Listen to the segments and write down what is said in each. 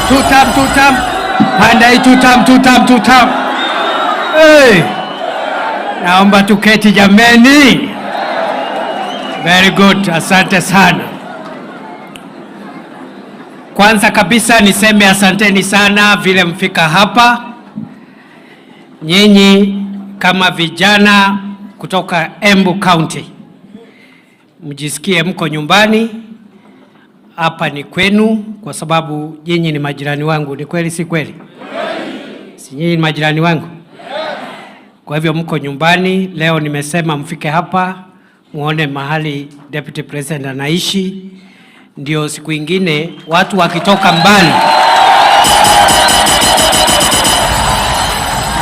Tutam. Pandai tutam. Hey. Naomba tuketi jameni. Very good, asante sana. Kwanza kabisa niseme asanteni sana vile mfika hapa. Nyinyi kama vijana kutoka Embu County, mjisikie mko nyumbani. Hapa ni kwenu kwa sababu nyinyi ni majirani wangu. Ni kweli si kweli? Si nyinyi ni majirani wangu? Kwa hivyo mko nyumbani. Leo nimesema mfike hapa muone mahali Deputy President anaishi, ndio siku ingine watu wakitoka mbali,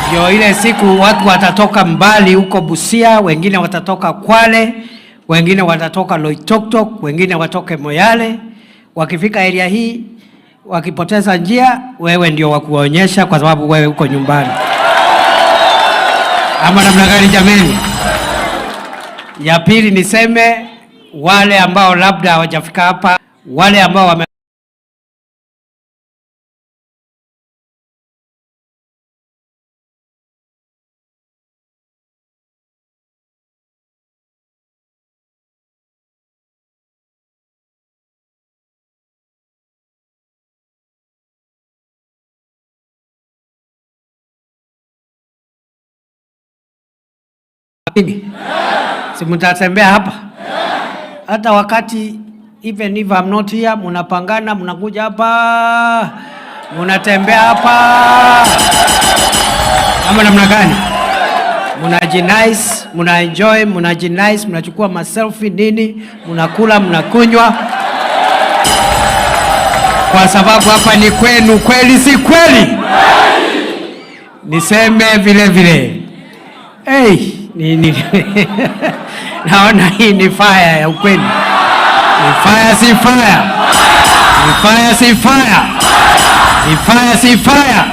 ndio ile siku watu watatoka mbali huko Busia, wengine watatoka Kwale, wengine watatoka Loitoktok, wengine watoke Moyale. Wakifika area hii wakipoteza njia, wewe ndio wakuonyesha kwa sababu wewe uko nyumbani. Ama namna gani jameni? Ya pili niseme wale ambao labda hawajafika hapa, wale ambao wame si mtatembea hapa? Hata wakati even if I'm not here, munapangana, munakuja hapa, munatembea hapa. Ama namna gani? Munajinice, munaenjoy, munajinice, munachukua maselfie nini, munakula, munakunywa. Kwa sababu hapa ni kwenu, kweli si kweli? Niseme vile vile. Hey, naona hii ni fire ya ukweli. Ni fire si fire. Ni fire si fire. Ni fire si fire.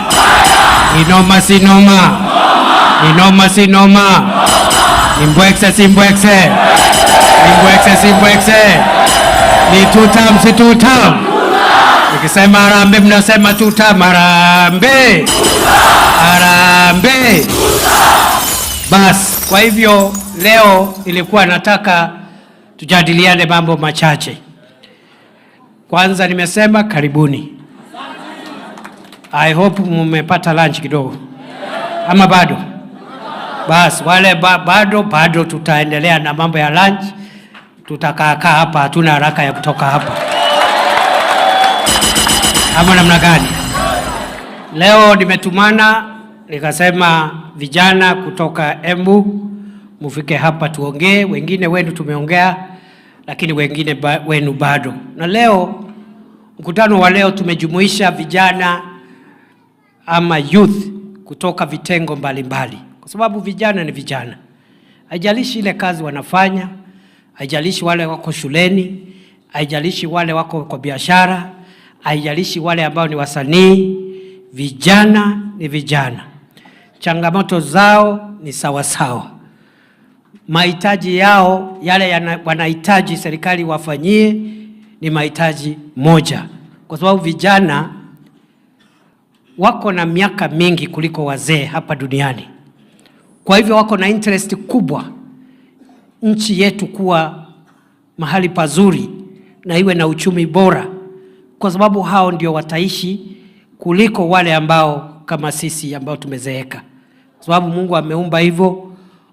Inoma si noma. Inoma si noma. Imbwekse si mbwekse. Imbwekse si mbwekse. Ni tutam si tutam. Nikisema harambe mnasema tutam. Harambe. Harambe. Bas, kwa hivyo leo ilikuwa nataka tujadiliane mambo machache. Kwanza nimesema karibuni. I hope mmepata lunch kidogo. Ama bado? Bas, wale bado tutaendelea na mambo ya lunch. Tutakaa hapa, hatuna haraka ya kutoka hapa. Ama namna gani? Leo nimetumana nikasema vijana kutoka Embu mufike hapa tuongee. Wengine wenu tumeongea, lakini wengine wenu bado. Na leo mkutano wa leo tumejumuisha vijana ama youth kutoka vitengo mbalimbali, kwa sababu vijana ni vijana. Haijalishi ile kazi wanafanya, haijalishi wale wako shuleni, haijalishi wale wako kwa biashara, haijalishi wale ambao ni wasanii. Vijana ni vijana. Changamoto zao ni sawa. Mahitaji yao yale wanahitaji serikali wafanyie ni mahitaji moja. Kwa sababu vijana wako na miaka mingi kuliko wazee hapa duniani. Kwa hivyo wako na interest kubwa nchi yetu kuwa mahali pazuri na iwe na uchumi bora, kwa sababu hao ndio wataishi kuliko wale ambao kama sisi ambao tumezeeka. Kwa sababu Mungu ameumba hivyo,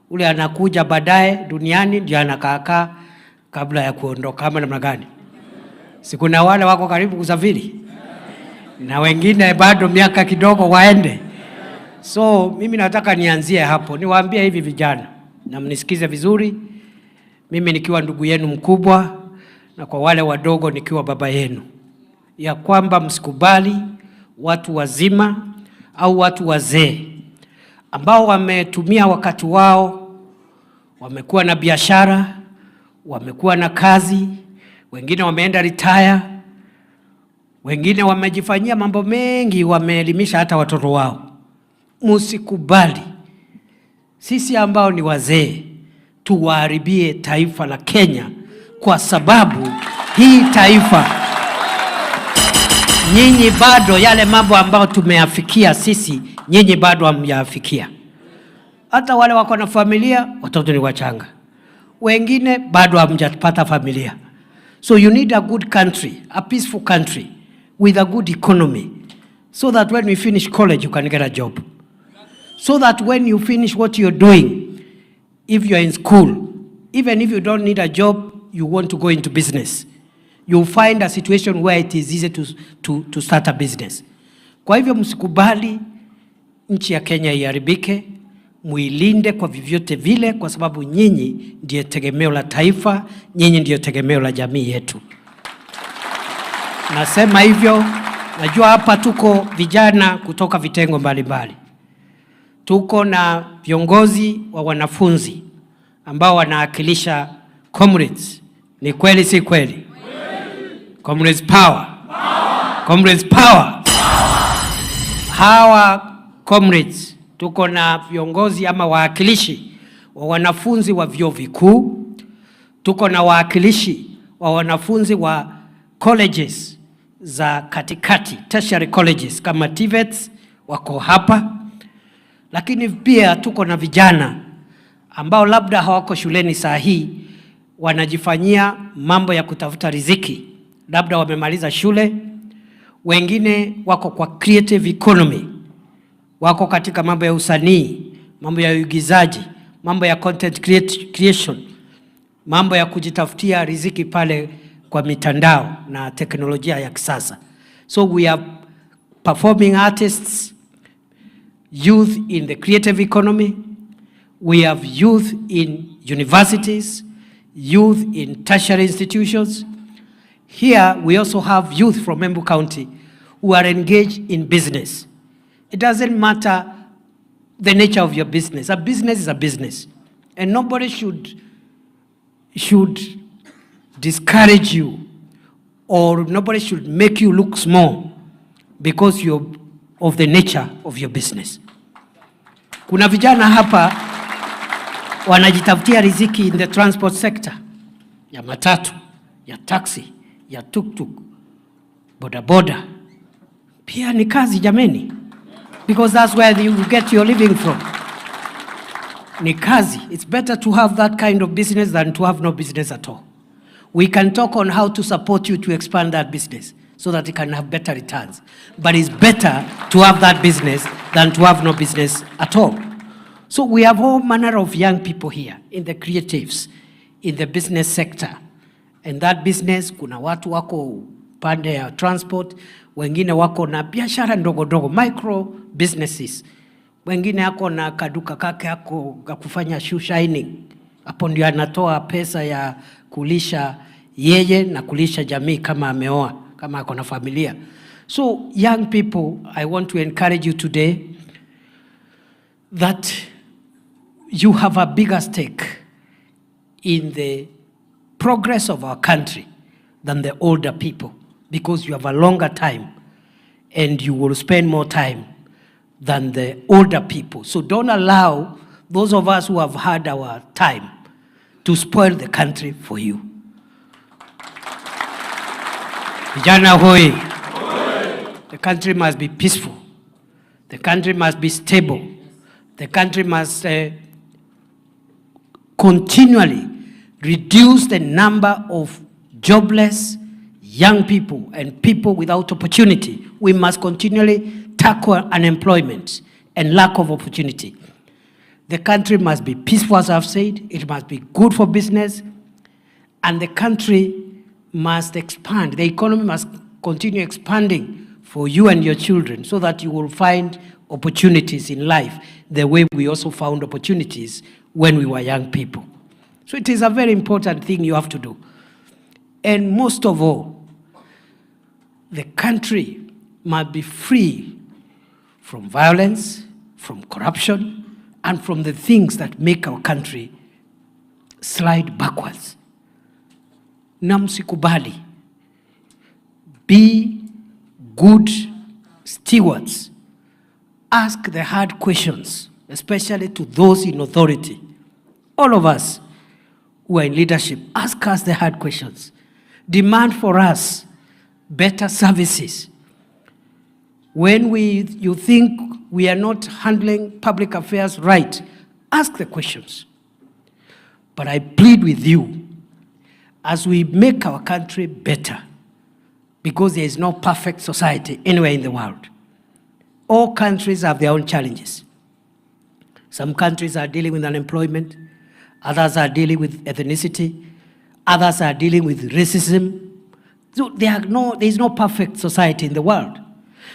ule anakuja baadaye duniani ndio anakaa kabla ya kuondoka. Kama namna gani? Si kuna wale wako karibu kusafiri na wengine bado miaka kidogo waende. So mimi nataka nianzie hapo, niwaambie hivi vijana na mnisikize vizuri, mimi nikiwa ndugu yenu mkubwa na kwa wale wadogo nikiwa baba yenu, ya kwamba msikubali watu wazima au watu wazee ambao wametumia wakati wao, wamekuwa na biashara, wamekuwa na kazi, wengine wameenda retire, wengine wamejifanyia mambo mengi, wameelimisha hata watoto wao. Msikubali sisi ambao ni wazee tuwaharibie taifa la Kenya, kwa sababu hii taifa nyinyi bado yale mambo ambayo tumeyafikia sisi, nyinyi bado hamjafikia. Hata wale wako na familia, watoto ni wachanga. Wengine bado hamjapata familia. So you need a good country, a peaceful country with a good economy, so that when you finish college you can get a job. So that when you finish what you're doing, if you're in school, even if you don't need a job, you want to go into business, you'll find a situation where it is easy to start a business. Kwa hivyo msikubali nchi ya Kenya iharibike, muilinde kwa vyovyote vile, kwa sababu nyinyi ndiye tegemeo la taifa, nyinyi ndiye tegemeo la jamii yetu. Nasema hivyo, najua hapa tuko vijana kutoka vitengo mbalimbali. Tuko na viongozi wa wanafunzi ambao wanawakilisha comrades. Ni kweli si kweli? Comrades power. Comrades power. Hawa comrades, tuko na viongozi ama wawakilishi wa wanafunzi wa vyuo vikuu, tuko na wawakilishi wa wanafunzi wa colleges za katikati, tertiary colleges kama TVETs wako hapa, lakini pia tuko na vijana ambao labda hawako shuleni saa hii, wanajifanyia mambo ya kutafuta riziki, labda wamemaliza shule, wengine wako kwa creative economy, wako katika mambo ya usanii, mambo ya uigizaji, mambo ya content creation, mambo ya kujitafutia riziki pale kwa mitandao na teknolojia ya kisasa. So we have performing artists, youth in the creative economy, we have youth in universities, youth in tertiary institutions. Here we also have youth from Embu County who are engaged in business. It doesn't matter the nature of your business. A business is a business. And nobody should discourage you, or nobody should make you look small because you're of the nature of your business. Kuna vijana hapa wanajitafutia riziki in the transport sector, ya matatu, ya taxi, ya tuk-tuk, boda-boda. Pia ni kazi jameni, because that's where you get your living from. Ni kazi. It's better to have that kind of business than to have no business at all. We can talk on how to support you to expand that business so that it can have better returns. But it's better to have that business than to have no business at all. So we have all manner of young people here in the creatives, in the business sector. And that business, kuna watu wako pande ya transport, wengine wako na biashara ndogo ndogo, micro businesses. Wengine wako na kaduka kake yako kufanya shoe shining. Hapo ndio anatoa pesa ya kulisha yeye na kulisha jamii kama ameoa, kama ako na familia. So young people, I want to encourage you today that you have a bigger stake in the progress of our country than the older people, because you have a longer time and you will spend more time than the older people. So don't allow those of us who have had our time to spoil the country for you. Vijana hoi. The country must be peaceful. The country must be stable. The country must continually reduce the number of jobless young people and people without opportunity. We must continually tackle unemployment and lack of opportunity. The country must be peaceful, as I've said. It must be good for business. And the country must expand. The economy must continue expanding for you and your children so that you will find opportunities in life the way we also found opportunities when we were young people. So it is a very important thing you have to do. And most of all, the country must be free from violence, from corruption, and from the things that make our country slide backwards. Na msikubali. Be good stewards. Ask the hard questions, especially to those in authority. All of us who are in leadership, ask us the hard questions. Demand for us better services. When you think we are not handling public affairs right, ask the questions. But I plead with you, as we make our country better, because there is no perfect society anywhere in the world. All countries have their own challenges. Some countries are dealing with unemployment, others are dealing with ethnicity, others are dealing with racism. So there is no perfect society in the world.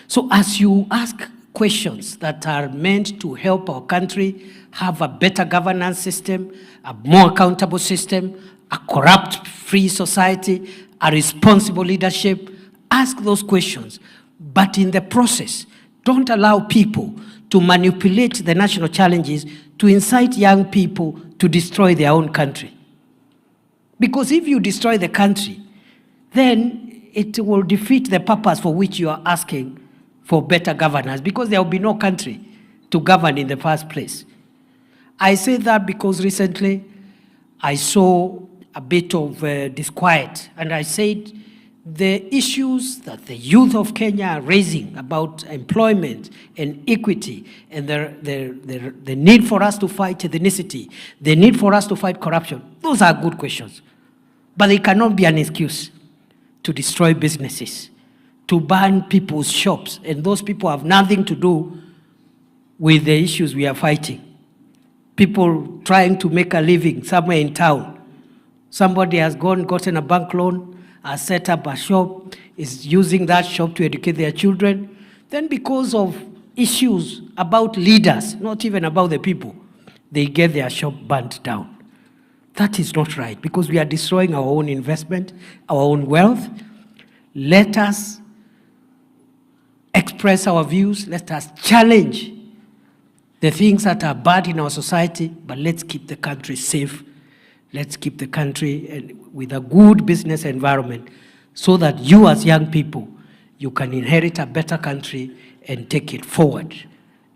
So as you ask questions that are meant to help our country have a better governance system, a more accountable system, a corrupt-free society, a responsible leadership, ask those questions. But in the process, don't allow people to manipulate the national challenges to incite young people to destroy their own country. Because if you destroy the country, then it will defeat the purpose for which you are asking for better governance, because there will be no country to govern in the first place. I say that because recently I saw a bit of disquiet, and I said the issues that the youth of Kenya are raising about employment and equity and the need for us to fight ethnicity, the need for us to fight corruption, those are good questions. But they cannot be an excuse to destroy businesses, to burn people's shops, and those people have nothing to do with the issues we are fighting. People trying to make a living somewhere in town. Somebody has gotten a bank loan, has set up a shop, is using that shop to educate their children. Then because of issues about leaders, not even about the people, they get their shop burnt down. That is not right, because we are destroying our own investment, our own wealth. Let us express our views. Let us challenge the things that are bad in our society, but let's keep the country safe. Let's keep the country with a good business environment so that you as young people, you can inherit a better country and take it forward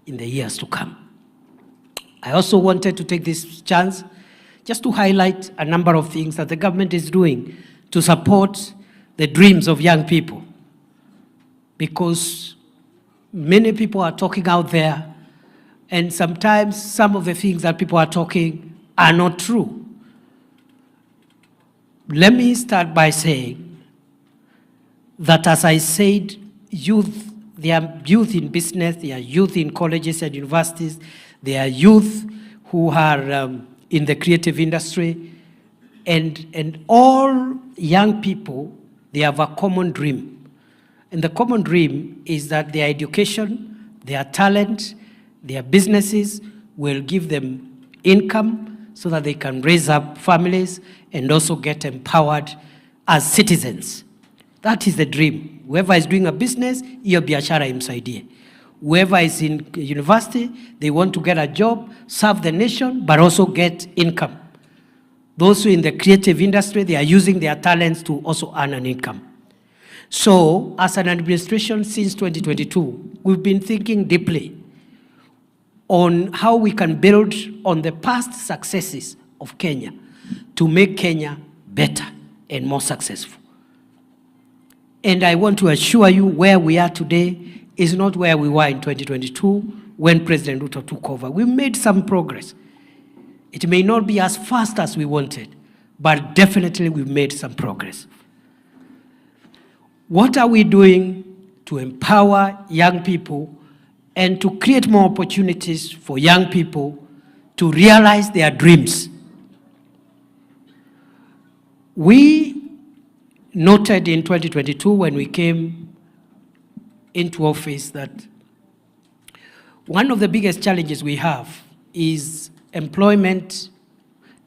in the years to come. I also wanted to take this chance just to highlight a number of things that the government is doing to support the dreams of young people. Because many people are talking out there, and sometimes some of the things that people are talking are not true. Let me start by saying that, as I said, youth, there are youth in business, there are youth in colleges and universities, there are youth who are in the creative industry, and all young people, they have a common dream. And the common dream is that their education, their talent, their businesses will give them income so that they can raise up families and also get empowered as citizens. That is the dream. Whoever is doing a business, hiyo biashara imsaidie. Whoever is in university, they want to get a job, serve the nation, but also get income. Those who are in the creative industry, they are using their talents to also earn an income. So, as an administration since 2022, we've been thinking deeply on how we can build on the past successes of Kenya to make Kenya better and more successful. And I want to assure you, where we are today is not where we were in 2022 when President Ruto took over. We made some progress. It may not be as fast as we wanted, but definitely we've made some progress. What are we doing to empower young people and to create more opportunities for young people to realize their dreams? We noted in 2022, when we came into office, that one of the biggest challenges we have is employment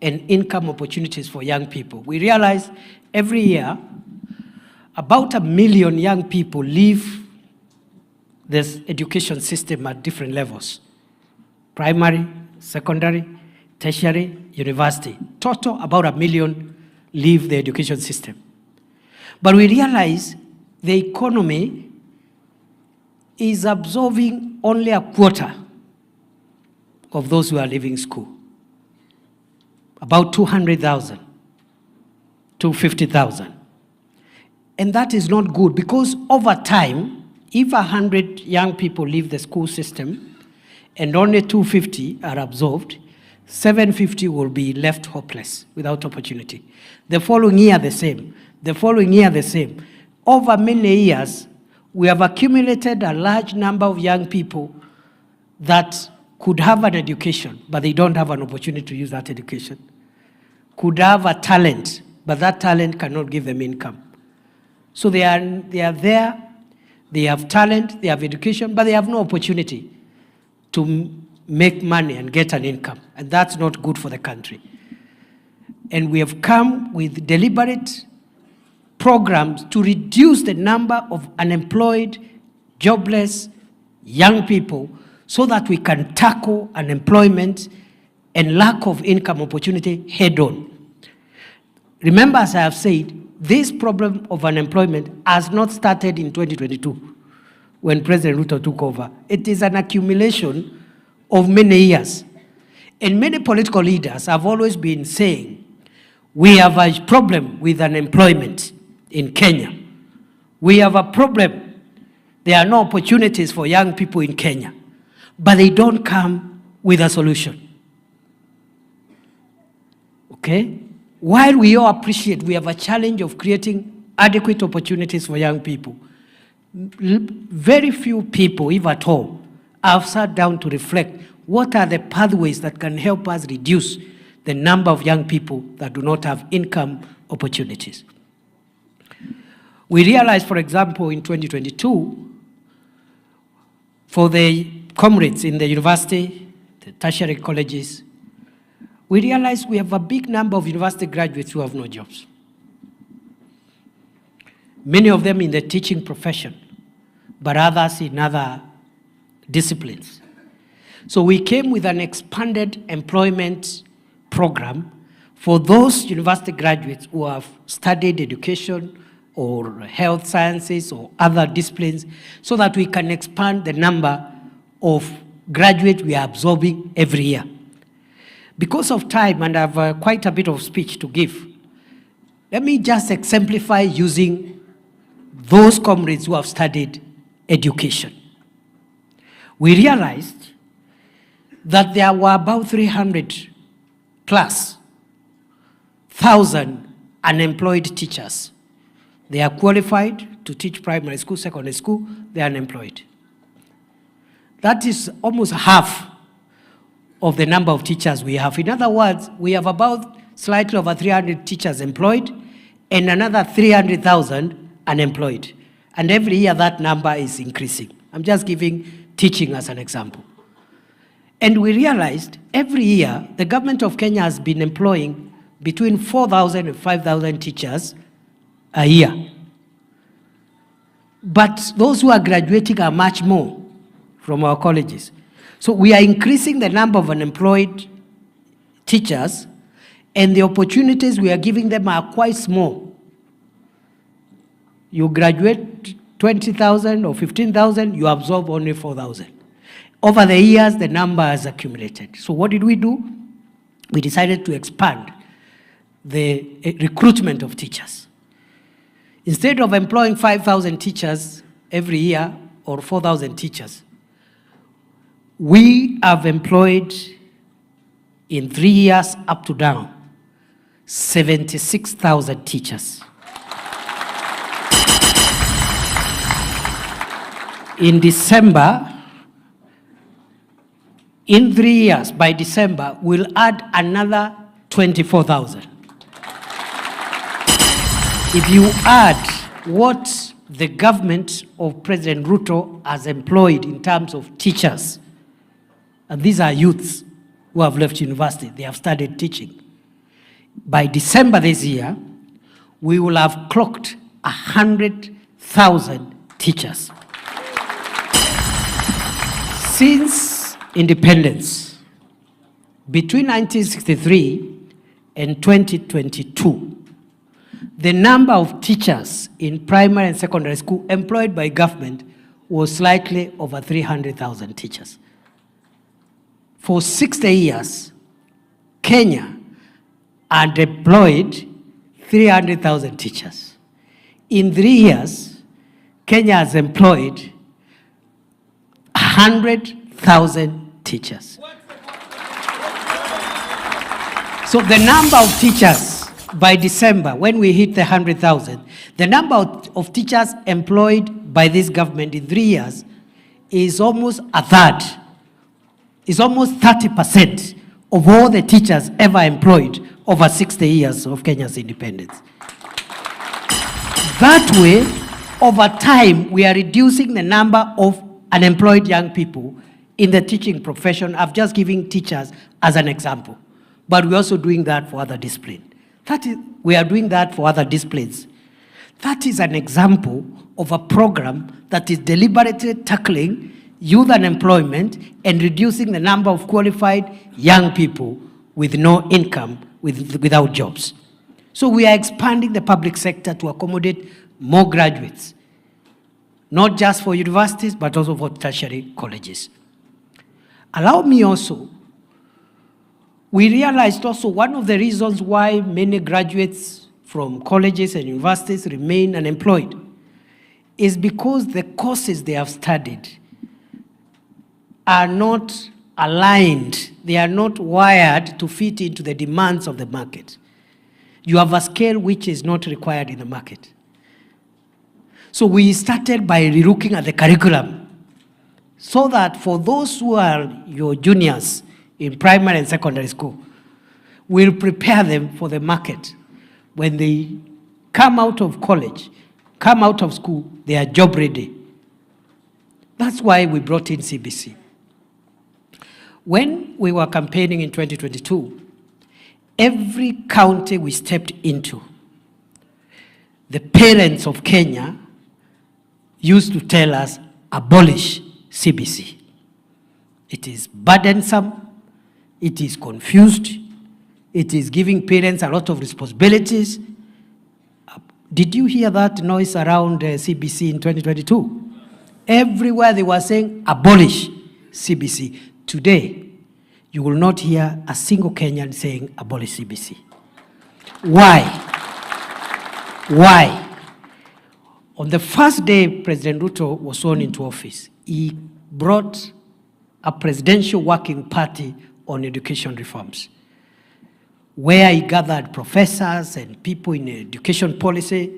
and income opportunities for young people. We realize every year about 1 million young people leave this education system at different levels: primary, secondary, tertiary, university. Total, about 1 million leave the education system. But we realize the economy is absorbing only a quarter of those who are leaving school. About 200,000, 250,000. And that is not good, because over time, if 100 young people leave the school system and only 250 are absorbed, 750 will be left hopeless without opportunity. The following year, the same. The following year, the same. Over many years, we have accumulated a large number of young people that could have an education, but they don't have an opportunity to use that education. Could have a talent, but that talent cannot give them income. So they are there, they have talent, they have education, but they have no opportunity to make money and get an income. And that's not good for the country. And we have come with deliberate programs to reduce the number of unemployed, jobless, young people so that we can tackle unemployment and lack of income opportunity head on. Remember, as I have said, this problem of unemployment has not started in 2022 when President Ruto took over. It is an accumulation of many years. And many political leaders have always been saying, we have a problem with unemployment in Kenya. We have a problem. There are no opportunities for young people in Kenya, but they don't come with a solution. Okay? While we all appreciate we have a challenge of creating adequate opportunities for young people, very few people, if at all, have sat down to reflect what are the pathways that can help us reduce the number of young people that do not have income opportunities. We realized, for example, in 2022, for the comrades in the university, the tertiary colleges, we realized we have a big number of university graduates who have no jobs. Many of them in the teaching profession, but others in other disciplines. So we came with an expanded employment program for those university graduates who have studied education or health sciences or other disciplines so that we can expand the number of graduates we are absorbing every year. Because of time, and I have quite a bit of speech to give, let me just exemplify using those comrades who have studied education. We realized that there were about 300 plus thousand unemployed teachers. They are qualified to teach primary school, secondary school, they are unemployed. That is almost half of the number of teachers we have. In other words, we have about slightly over 300 teachers employed and another 300,000 unemployed. And every year that number is increasing. I'm just giving teaching as an example. And we realized every year the government of Kenya has been employing between 4,000 and 5,000 teachers a year. But those who are graduating are much more from our colleges. So we are increasing the number of unemployed teachers, and the opportunities we are giving them are quite small. You graduate 20,000 or 15,000, you absorb only 4,000. Over the years, the number has accumulated. So what did we do? We decided to expand the recruitment of teachers. Instead of employing 5,000 teachers every year or 4,000 teachers, we have employed in 3 years up to now 76,000 teachers. In December, in 3 years, by December, we'll add another 24,000. If you add what the government of President Ruto has employed in terms of teachers, and these are youths who have left university, they have started teaching. By December this year, we will have clocked 100,000 teachers. Since independence, between 1963 and 2022, the number of teachers in primary and secondary school employed by government was slightly over 300,000 teachers. For 60 years, Kenya had deployed 300,000 teachers. In 3 years, Kenya has employed 100,000 teachers. So the number of teachers by December, when we hit the 100,000, the number of teachers employed by this government in 3 years is almost a third. It's almost 30% of all the teachers ever employed over 60 years of Kenya's independence. That way, over time, we are reducing the number of unemployed young people in the teaching profession. I've just given teachers as an example, but we're also doing that for other disciplines. We are doing that for other disciplines. That is an example of a program that is deliberately tackling youth unemployment and reducing the number of qualified young people with no income, without jobs. So we are expanding the public sector to accommodate more graduates, not just for universities, but also for tertiary colleges. Allow me also, we realized also one of the reasons why many graduates from colleges and universities remain unemployed is because the courses they have studied are not aligned, they are not wired to fit into the demands of the market. You have a skill which is not required in the market. So we started by relooking at the curriculum so that for those who are your juniors in primary and secondary school, we'll prepare them for the market. When they come out of college, come out of school, they are job ready. That's why we brought in CBC. When we were campaigning in 2022, every county we stepped into, the parents of Kenya used to tell us, abolish CBC. It is burdensome, it is confused, it is giving parents a lot of responsibilities. Did you hear that noise around CBC in 2022? Everywhere they were saying, abolish CBC. Today, you will not hear a single Kenyan saying, abolish CBC. Why? Why? On the first day President Ruto was sworn into office, he brought a presidential working party on education reforms, where he gathered professors and people in education policy,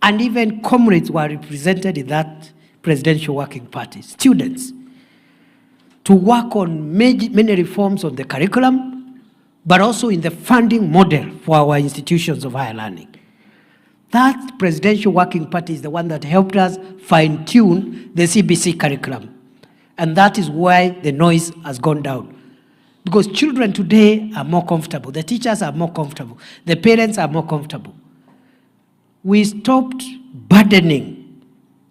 and even comrades were represented in that presidential working party, students, to work on many reforms on the curriculum, but also in the funding model for our institutions of higher learning. That presidential working party is the one that helped us fine-tune the CBC curriculum. And that is why the noise has gone down. Because children today are more comfortable, the teachers are more comfortable, the parents are more comfortable. We stopped burdening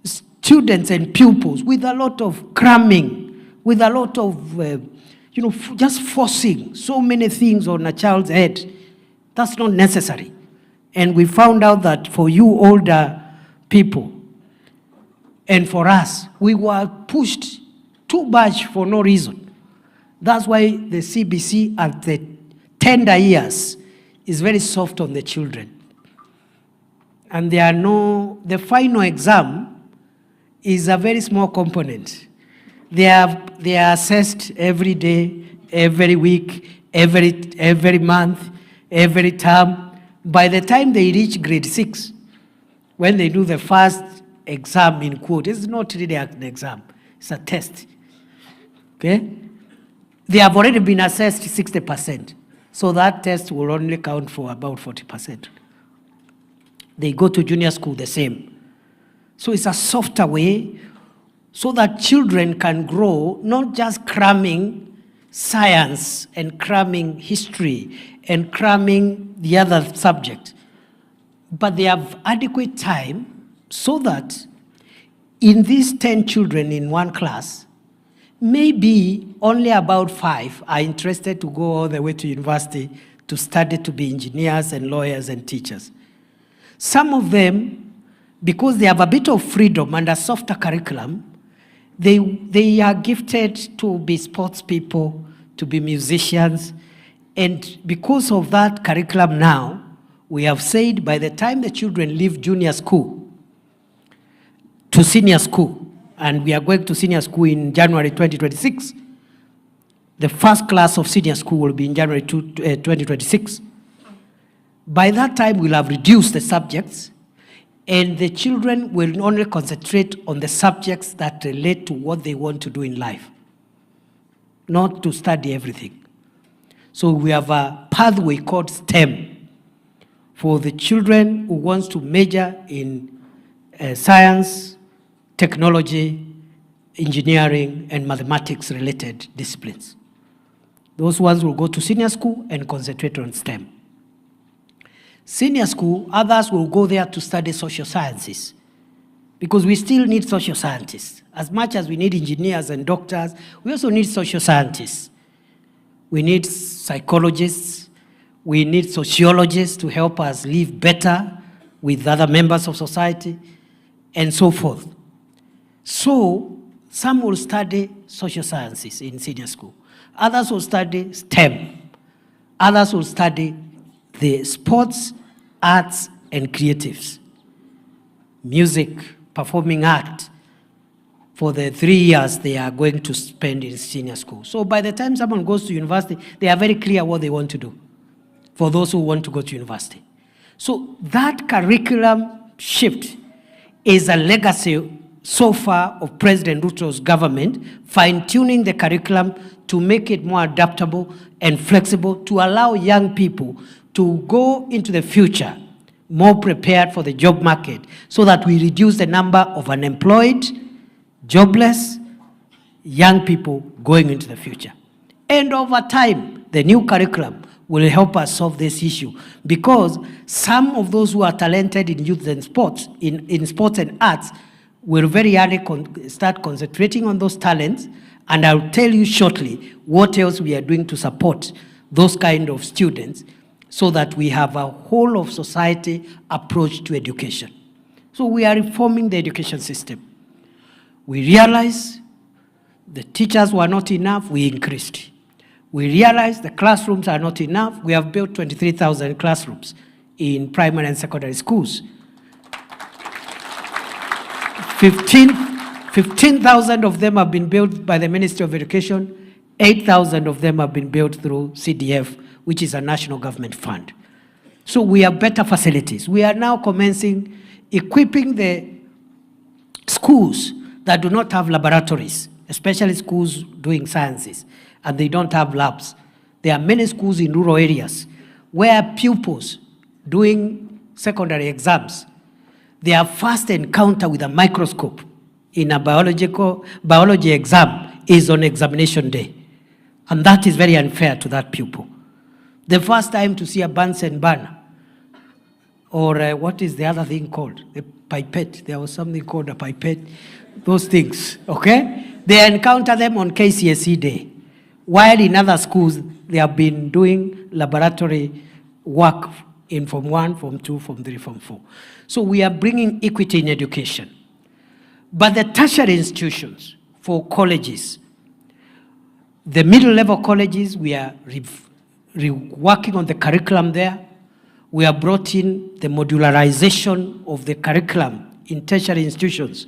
students and pupils with a lot of cramming, with a lot of, just forcing so many things on a child's head. That's not necessary. And we found out that for you older people, and for us, we were pushed too much for no reason. That's why the CBC at the tender years is very soft on the children. And the final exam is a very small component. They are assessed every day, every week, every month, every term. By the time they reach grade 6, when they do the first exam in quote, it's not really an exam, it's a test. Okay? They have already been assessed 60%. So that test will only count for about 40%. They go to junior school the same. So it's a softer way so that children can grow, not just cramming science and cramming history and cramming the other subject, but they have adequate time so that in these 10 children in one class, maybe only about 5 are interested to go all the way to university to study to be engineers and lawyers and teachers. Some of them, because they have a bit of freedom and a softer curriculum, they are gifted to be sports people, to be musicians, and because of that curriculum now, we have said by the time the children leave junior school to senior school, and we are going to senior school in January 2026. The first class of senior school will be in January 2026. By that time, we'll have reduced the subjects, and the children will only concentrate on the subjects that relate to what they want to do in life, not to study everything. So we have a pathway called STEM for the children who wants to major in science, technology, engineering, and mathematics-related disciplines. Those ones will go to senior school and concentrate on STEM. Senior school, others will go there to study social sciences, because we still need social scientists. As much as we need engineers and doctors, we also need social scientists. We need psychologists, we need sociologists to help us live better with other members of society, and so forth. So some will study social sciences in senior school. Others will study STEM. Others will study the sports, arts, and creatives. Music, performing art, for the 3 years they are going to spend in senior school. So by the time someone goes to university, they are very clear what they want to do, for those who want to go to university. So that curriculum shift is a legacy so far of President Ruto's government, fine-tuning the curriculum to make it more adaptable and flexible, to allow young people to go into the future more prepared for the job market, so that we reduce the number of unemployed, jobless, young people going into the future. And over time, the new curriculum will help us solve this issue, because some of those who are talented in youth and sports, in sports and arts, will very early start concentrating on those talents, and I'll tell you shortly what else we are doing to support those kind of students, so that we have a whole of society approach to education. So we are reforming the education system. We realize the teachers were not enough, we increased. We realize the classrooms are not enough, we have built 23,000 classrooms in primary and secondary schools. 15,000 of them have been built by the Ministry of Education, 8,000 of them have been built through CDF, which is a national government fund. So we have better facilities. We are now commencing equipping the schools that do not have laboratories, especially schools doing sciences, and they don't have labs. There are many schools in rural areas where pupils doing secondary exams, their first encounter with a microscope in a biology exam is on examination day. And that is very unfair to that pupil. The first time to see a Bunsen burner, or what is the other thing called? The pipette. There was something called a pipette. Those things, okay? They encounter them on KCSE day. While in other schools, they have been doing laboratory work in Form 1, Form 2, Form 3, Form 4. So we are bringing equity in education. But the tertiary institutions for colleges, the middle-level colleges, we are working on the curriculum there. We have brought in the modularization of the curriculum in tertiary institutions.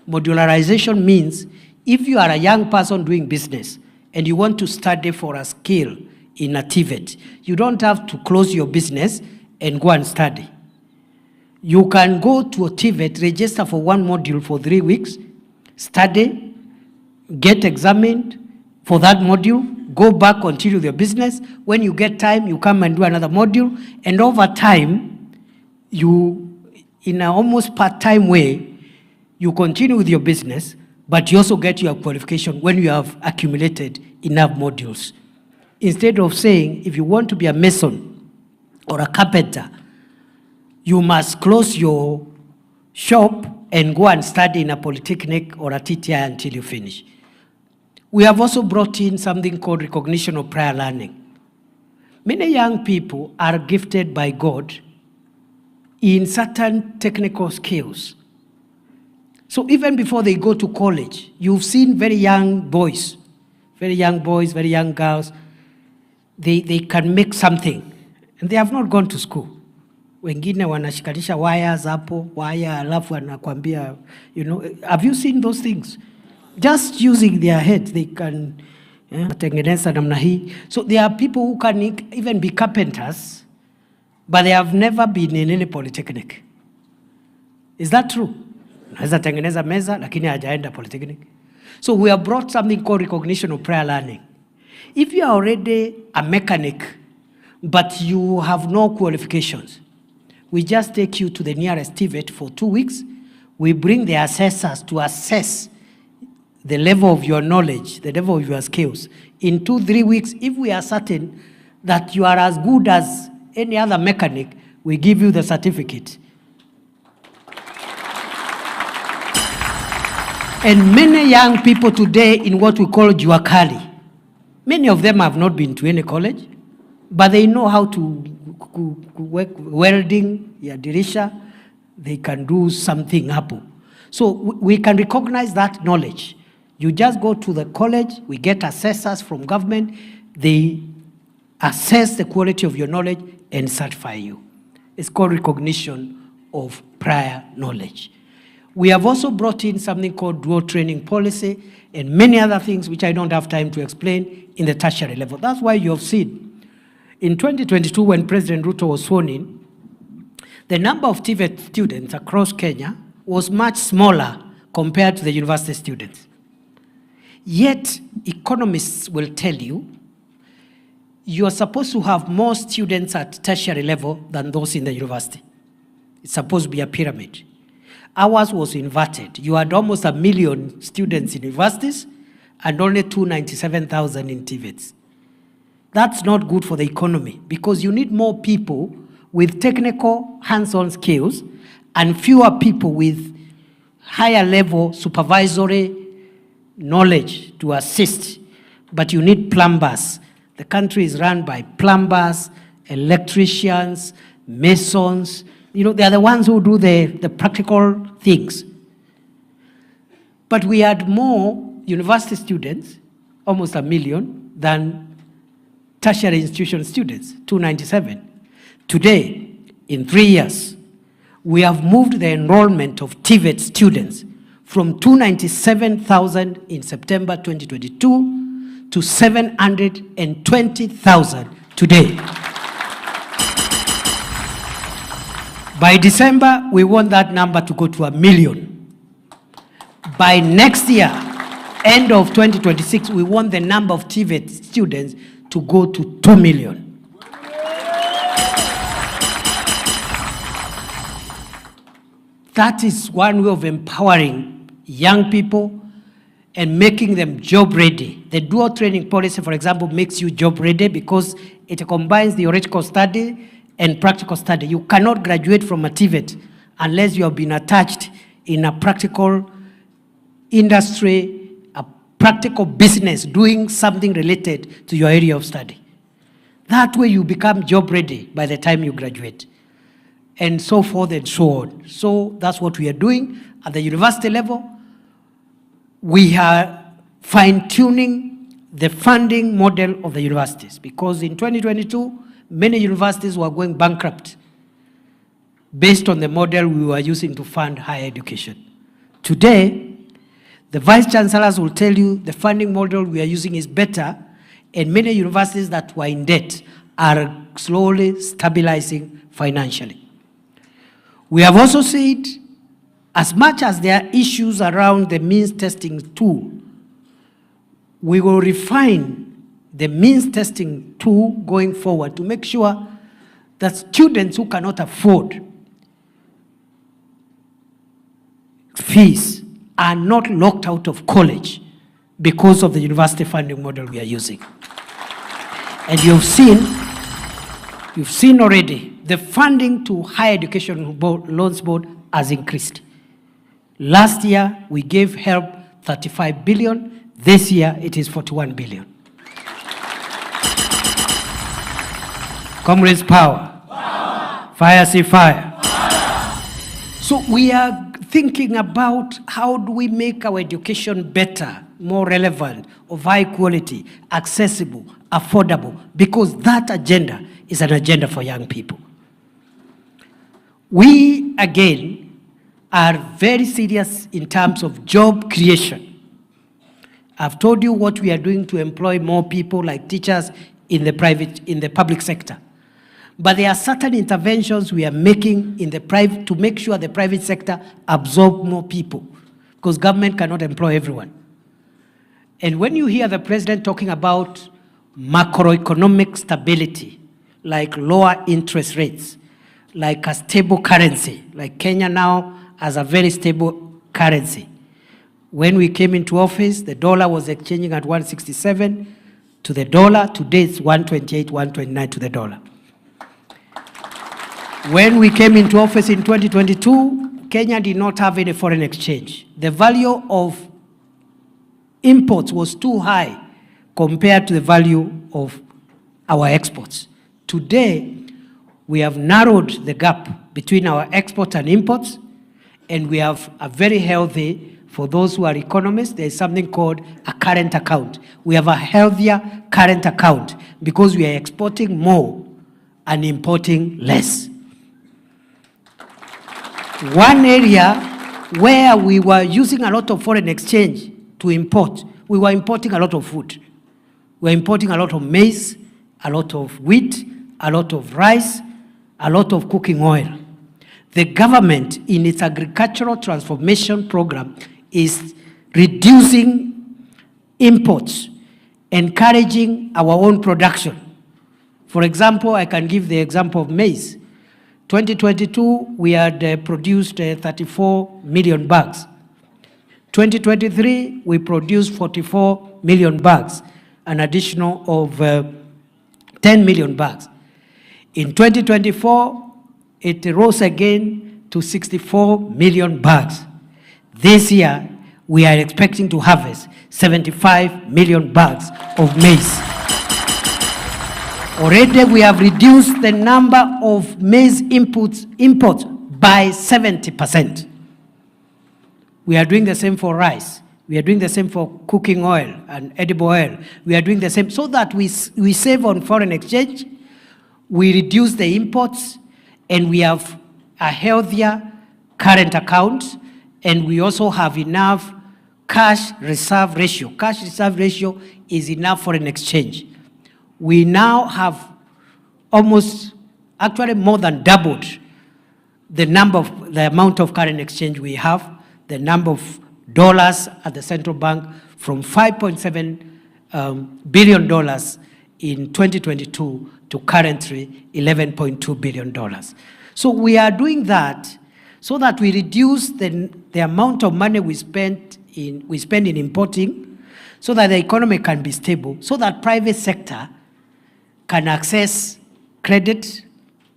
Modularization means if you are a young person doing business and you want to study for a skill in a TVET, you don't have to close your business and go and study. You can go to a TVET, register for one module for 3 weeks, study, get examined for that module, go back, continue your business. When you get time, you come and do another module, and over time, you, in an almost part-time way, you continue with your business, but you also get your qualification when you have accumulated enough modules. Instead of saying, if you want to be a mason or a carpenter, you must close your shop and go and study in a polytechnic or a TTI until you finish. We have also brought in something called recognition of prior learning. Many young people are gifted by God in certain technical skills. So even before they go to college, you've seen very young boys, very young girls, they can make something, and they have not gone to school. wengine wanashikanisha wires hapo, wire alafu anakuambia, you know, have you seen those things? Just using their head they can tengeneza namna hii. So there are people who can even be carpenters, but they have never been in any polytechnic. Is that true? Naweza tengeneza meza lakini hajaenda polytechnic. So we have brought something called recognition of prior learning. If you are already a mechanic, but you have no qualifications, we just take you to the nearest TVET for 2 weeks. We bring the assessors to assess the level of your knowledge, the level of your skills. In 2-3 weeks, if we are certain that you are as good as any other mechanic, we give you the certificate. And many young people today in what we call Juakali, many of them have not been to any college, but they know how to work welding, ya dirisha, they can do something hapo. So we can recognize that knowledge. You just go to the college, we get assessors from government, they assess the quality of your knowledge and certify you. It's called recognition of prior knowledge. We have also brought in something called dual training policy and many other things which I don't have time to explain in the tertiary level. That's why you have seen in 2022 when President Ruto was sworn in, the number of TVET students across Kenya was much smaller compared to the university students. Yet economists will tell you, you are supposed to have more students at tertiary level than those in the university. It's supposed to be a pyramid. Ours was inverted. You had almost 1 million students in universities and only 297,000 in TVETs. That's not good for the economy because you need more people with technical hands-on skills and fewer people with higher level supervisory knowledge to assist. But you need plumbers. The country is run by plumbers, electricians, masons. You know, they are the ones who do the practical things. But we had more university students, almost 1 million, than tertiary institution students, 297. Today, in 3 years, we have moved the enrollment of TVET students from 297,000 in September 2022 to 720,000 today. By December, we want that number to go to 1 million. By next year, end of 2026, we want the number of TVET students to go to 2 million. That is one way of empowering young people and making them job ready. The dual training policy, for example, makes you job ready because it combines theoretical study and practical study. You cannot graduate from a TVET unless you have been attached in a practical industry, a practical business, doing something related to your area of study. That way you become job ready by the time you graduate, and so forth and so on. So that's what we are doing at the university level. We are fine-tuning the funding model of the universities because in 2022, many universities were going bankrupt based on the model we were using to fund higher education. Today, the vice chancellors will tell you the funding model we are using is better, and many universities that were in debt are slowly stabilizing financially. We have also said, as much as there are issues around the means testing tool, we will refine the means testing tool going forward to make sure that students who cannot afford fees are not locked out of college because of the university funding model we are using. And you've seen already the funding to higher education loans board has increased. Last year, we gave help 35 billion. This year, it is 41 billion. Comrades, power. Power. Fire, see fire. Fire. So we are thinking about how do we make our education better, more relevant, of high quality, accessible, affordable, because that agenda is an agenda for young people. We, again, are very serious in terms of job creation. I've told you what we are doing to employ more people like teachers in the public sector. But there are certain interventions we are making in the private to make sure the private sector absorb more people, because government cannot employ everyone. And when you hear the president talking about macroeconomic stability, like lower interest rates, like a stable currency, like Kenya now has a very stable currency. When we came into office, the dollar was exchanging at 167 to the dollar. Today it's 128, 129 to the dollar. When we came into office in 2022, Kenya did not have any foreign exchange. The value of imports was too high compared to the value of our exports. Today, we have narrowed the gap between our exports and imports, and we have a very healthy, for those who are economists, there is something called a current account. We have a healthier current account because we are exporting more and importing less. One area where we were using a lot of foreign exchange to import, we were importing a lot of food. We were importing a lot of maize, a lot of wheat, a lot of rice, a lot of cooking oil. The government, in its agricultural transformation program, is reducing imports, encouraging our own production. For example, I can give the example of maize. 2022, we had produced 34 million bags. 2023, we produced 44 million bags, an additional of 10 million bags. In 2024, it rose again to 64 million bags. This year, we are expecting to harvest 75 million bags of maize. Already, we have reduced the number of maize imports by 70%. We are doing the same for rice. We are doing the same for cooking oil and edible oil. We are doing the same so that we save on foreign exchange, we reduce the imports, and we have a healthier current account, and we also have enough cash reserve ratio. Cash reserve ratio is enough foreign exchange. We now have almost, actually more than doubled the amount of current exchange we have, the number of dollars at the central bank from $5.7 billion in 2022 to currently $11.2 billion. So we are doing that so that we reduce the amount of money we spend in importing, so that the economy can be stable, so that private sector can access credit.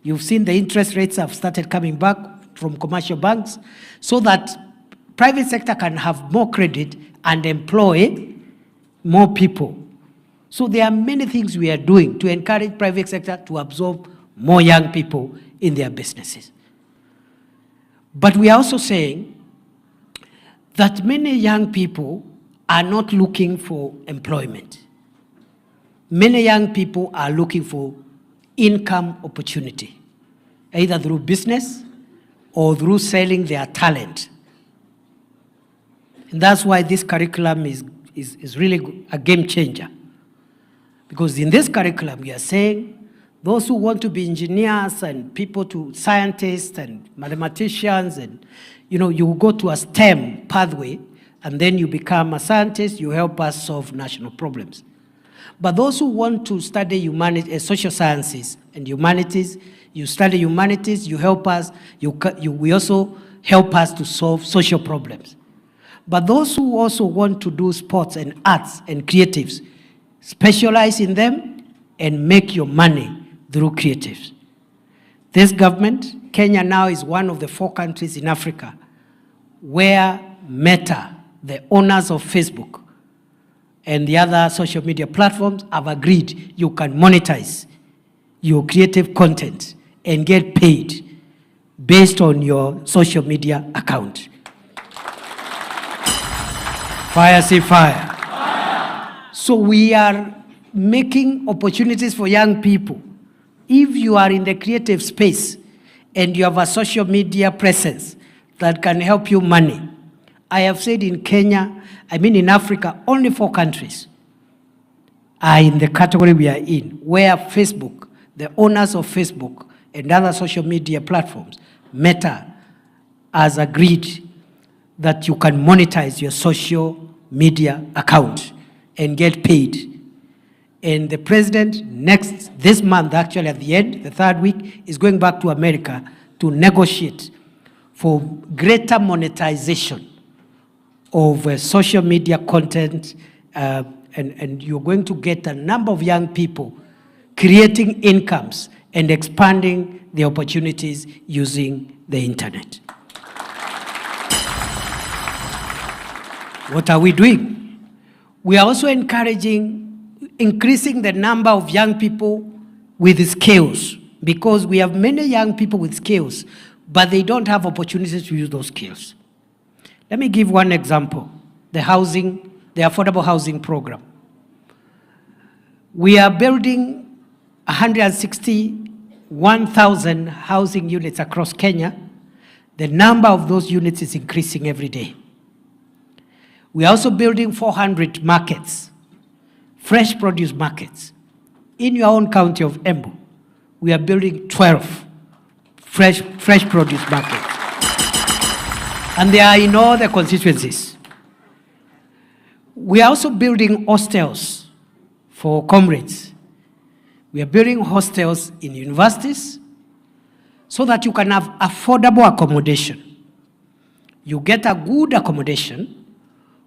You've seen the interest rates have started coming back from commercial banks, so that private sector can have more credit and employ more people. So there are many things we are doing to encourage private sector to absorb more young people in their businesses. But we are also saying that many young people are not looking for employment. Many young people are looking for income opportunity, either through business or through selling their talent. And that's why this curriculum is really a game changer. Because in this curriculum, we are saying those who want to be engineers and people to scientists and mathematicians, and you go to a STEM pathway, and then you become a scientist, you help us solve national problems. But those who want to study social sciences and humanities, you study humanities, you help us, we also help us to solve social problems. But those who also want to do sports and arts and creatives, specialize in them and make your money through creatives. This government, Kenya now is one of the 4 countries in Africa where Meta, the owners of Facebook, and the other social media platforms have agreed you can monetize your creative content and get paid based on your social media account. Fire, say fire. Fire. So we are making opportunities for young people. If you are in the creative space and you have a social media presence that can help you money. I have said in Kenya, in Africa, only 4 countries are in the category we are in, where Facebook, the owners of Facebook and other social media platforms, Meta, has agreed that you can monetize your social media account and get paid. And the president this month, actually at the end, the 3rd week, is going back to America to negotiate for greater monetization of social media content, and you're going to get a number of young people creating incomes and expanding the opportunities using the internet. What are we doing? We are also increasing the number of young people with skills, because we have many young people with skills, but they don't have opportunities to use those skills. Let me give one example, the affordable housing program. We are building 161,000 housing units across Kenya. The number of those units is increasing every day. We are also building 400 markets, fresh produce markets. In your own county of Embu, we are building 12 fresh produce markets. And they are in all the constituencies. We are also building hostels for comrades. We are building hostels in universities so that you can have affordable accommodation. You get a good accommodation,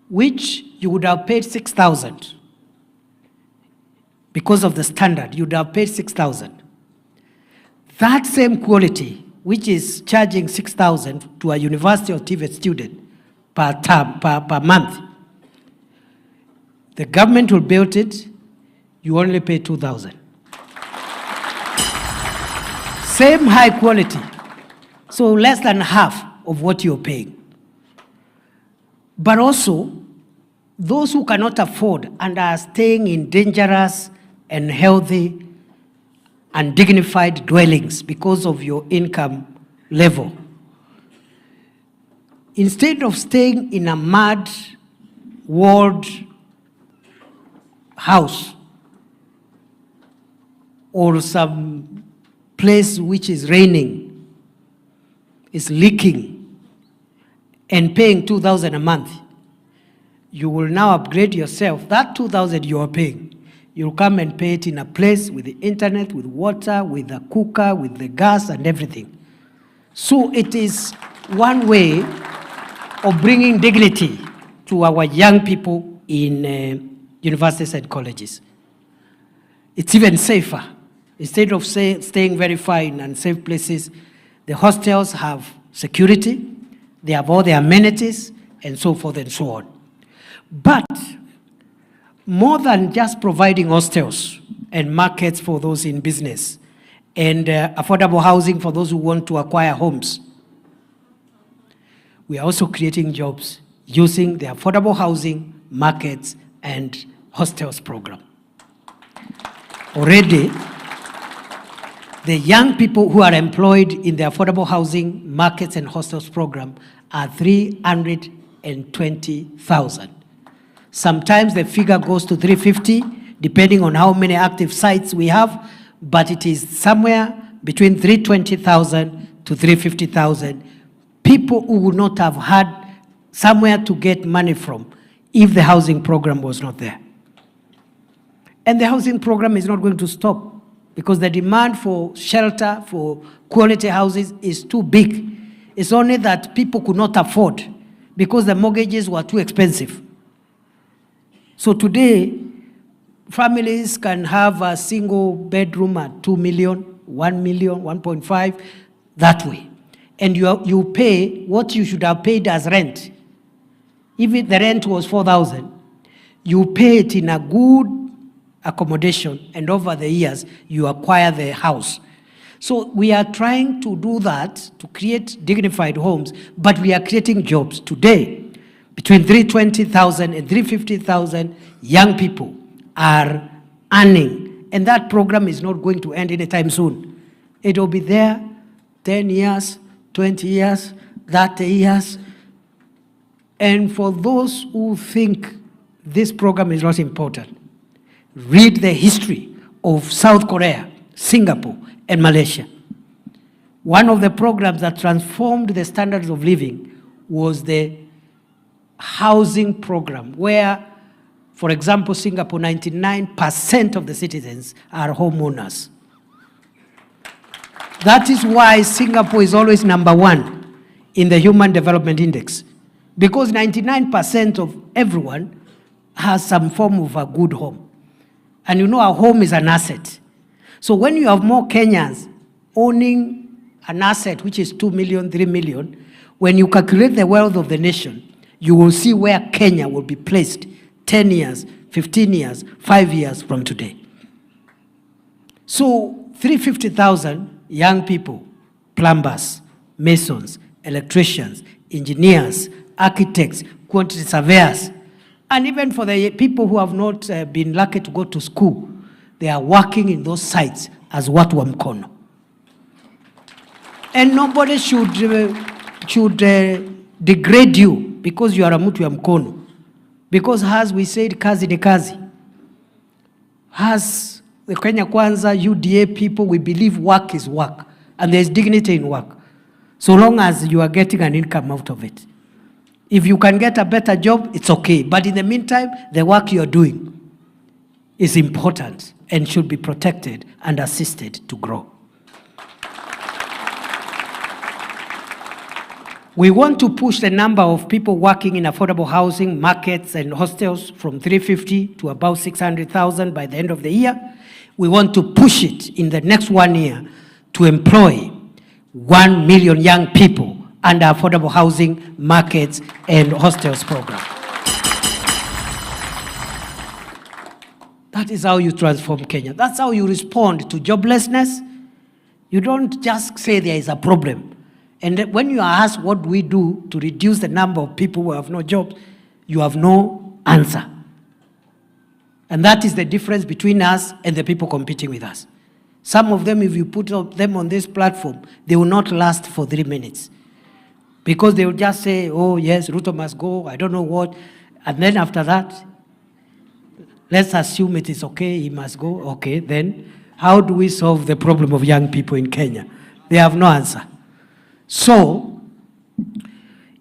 which you would have paid 6,000. Because of the standard, you would have paid 6,000. That same quality, which is charging 6,000 to a university or TVET student per month, the government will build it, you only pay 2,000. Same high quality, so less than half of what you're paying. But also, those who cannot afford and are staying in dangerous and healthy and dignified dwellings because of your income level, instead of staying in a mud walled house or some place which is raining, is leaking, and paying 2,000 a month, you will now upgrade yourself. That 2,000 you are paying, you'll come and pay it in a place with the internet, with water, with a cooker, with the gas and everything. So it is one way of bringing dignity to our young people in universities and colleges. It's even safer. Instead of staying very far in unsafe places, the hostels have security, they have all the amenities, and so forth and so on. But more than just providing hostels and markets for those in business and affordable housing for those who want to acquire homes, we are also creating jobs using the affordable housing, markets, and hostels program. Already, the young people who are employed in the affordable housing, markets, and hostels program are 320,000. Sometimes the figure goes to 350, depending on how many active sites we have, but it is somewhere between 320,000 to 350,000 people who would not have had somewhere to get money from if the housing program was not there. And the housing program is not going to stop, because the demand for shelter, for quality houses is too big. It's only that people could not afford because the mortgages were too expensive. So today, families can have a single bedroom at 2 million, 1 million, 1.5, that way. And you pay what you should have paid as rent. If the rent was 4,000, you pay it in a good accommodation, and over the years, you acquire the house. So we are trying to do that, to create dignified homes, but we are creating jobs today. Between 320,000 and 350,000 young people are earning, and that program is not going to end anytime soon. It will be there 10 years, 20 years, 30 years. And for those who think this program is not important, read the history of South Korea, Singapore, and Malaysia. One of the programs that transformed the standards of living was the housing program, where, for example, Singapore, 99% of the citizens are homeowners. That is why Singapore is always #1 in the Human Development Index, because 99% of everyone has some form of a good home. And you know, a home is an asset. So when you have more Kenyans owning an asset which is 2 million, 3 million, when you calculate the wealth of the nation, you will see where Kenya will be placed 10 years, 15 years, 5 years from today. So 350,000 young people, plumbers, masons, electricians, engineers, architects, quantity surveyors, and even for the people who have not been lucky to go to school, they are working in those sites as watu wa mkono. And nobody should degrade you because you are a mtu ya mkono. Because as we said, kazi ni kazi. As the Kenya Kwanza, UDA people, we believe work is work. And there is dignity in work. So long as you are getting an income out of it. If you can get a better job, it's okay. But in the meantime, the work you are doing is important and should be protected and assisted to grow. We want to push the number of people working in affordable housing, markets, and hostels from 350 to about 600,000 by the end of the year. We want to push it in the next 1 year to employ 1 million young people under affordable housing, markets, and hostels program. That is how you transform Kenya. That's how you respond to joblessness. You don't just say there is a problem. And when you are asked what we do to reduce the number of people who have no jobs, you have no answer. And that is the difference between us and the people competing with us. Some of them, if you put them on this platform, they will not last for 3 minutes. Because they will just say, oh yes, Ruto must go, I don't know what. And then after that, let's assume it is okay, he must go. Okay, then how do we solve the problem of young people in Kenya? They have no answer. So,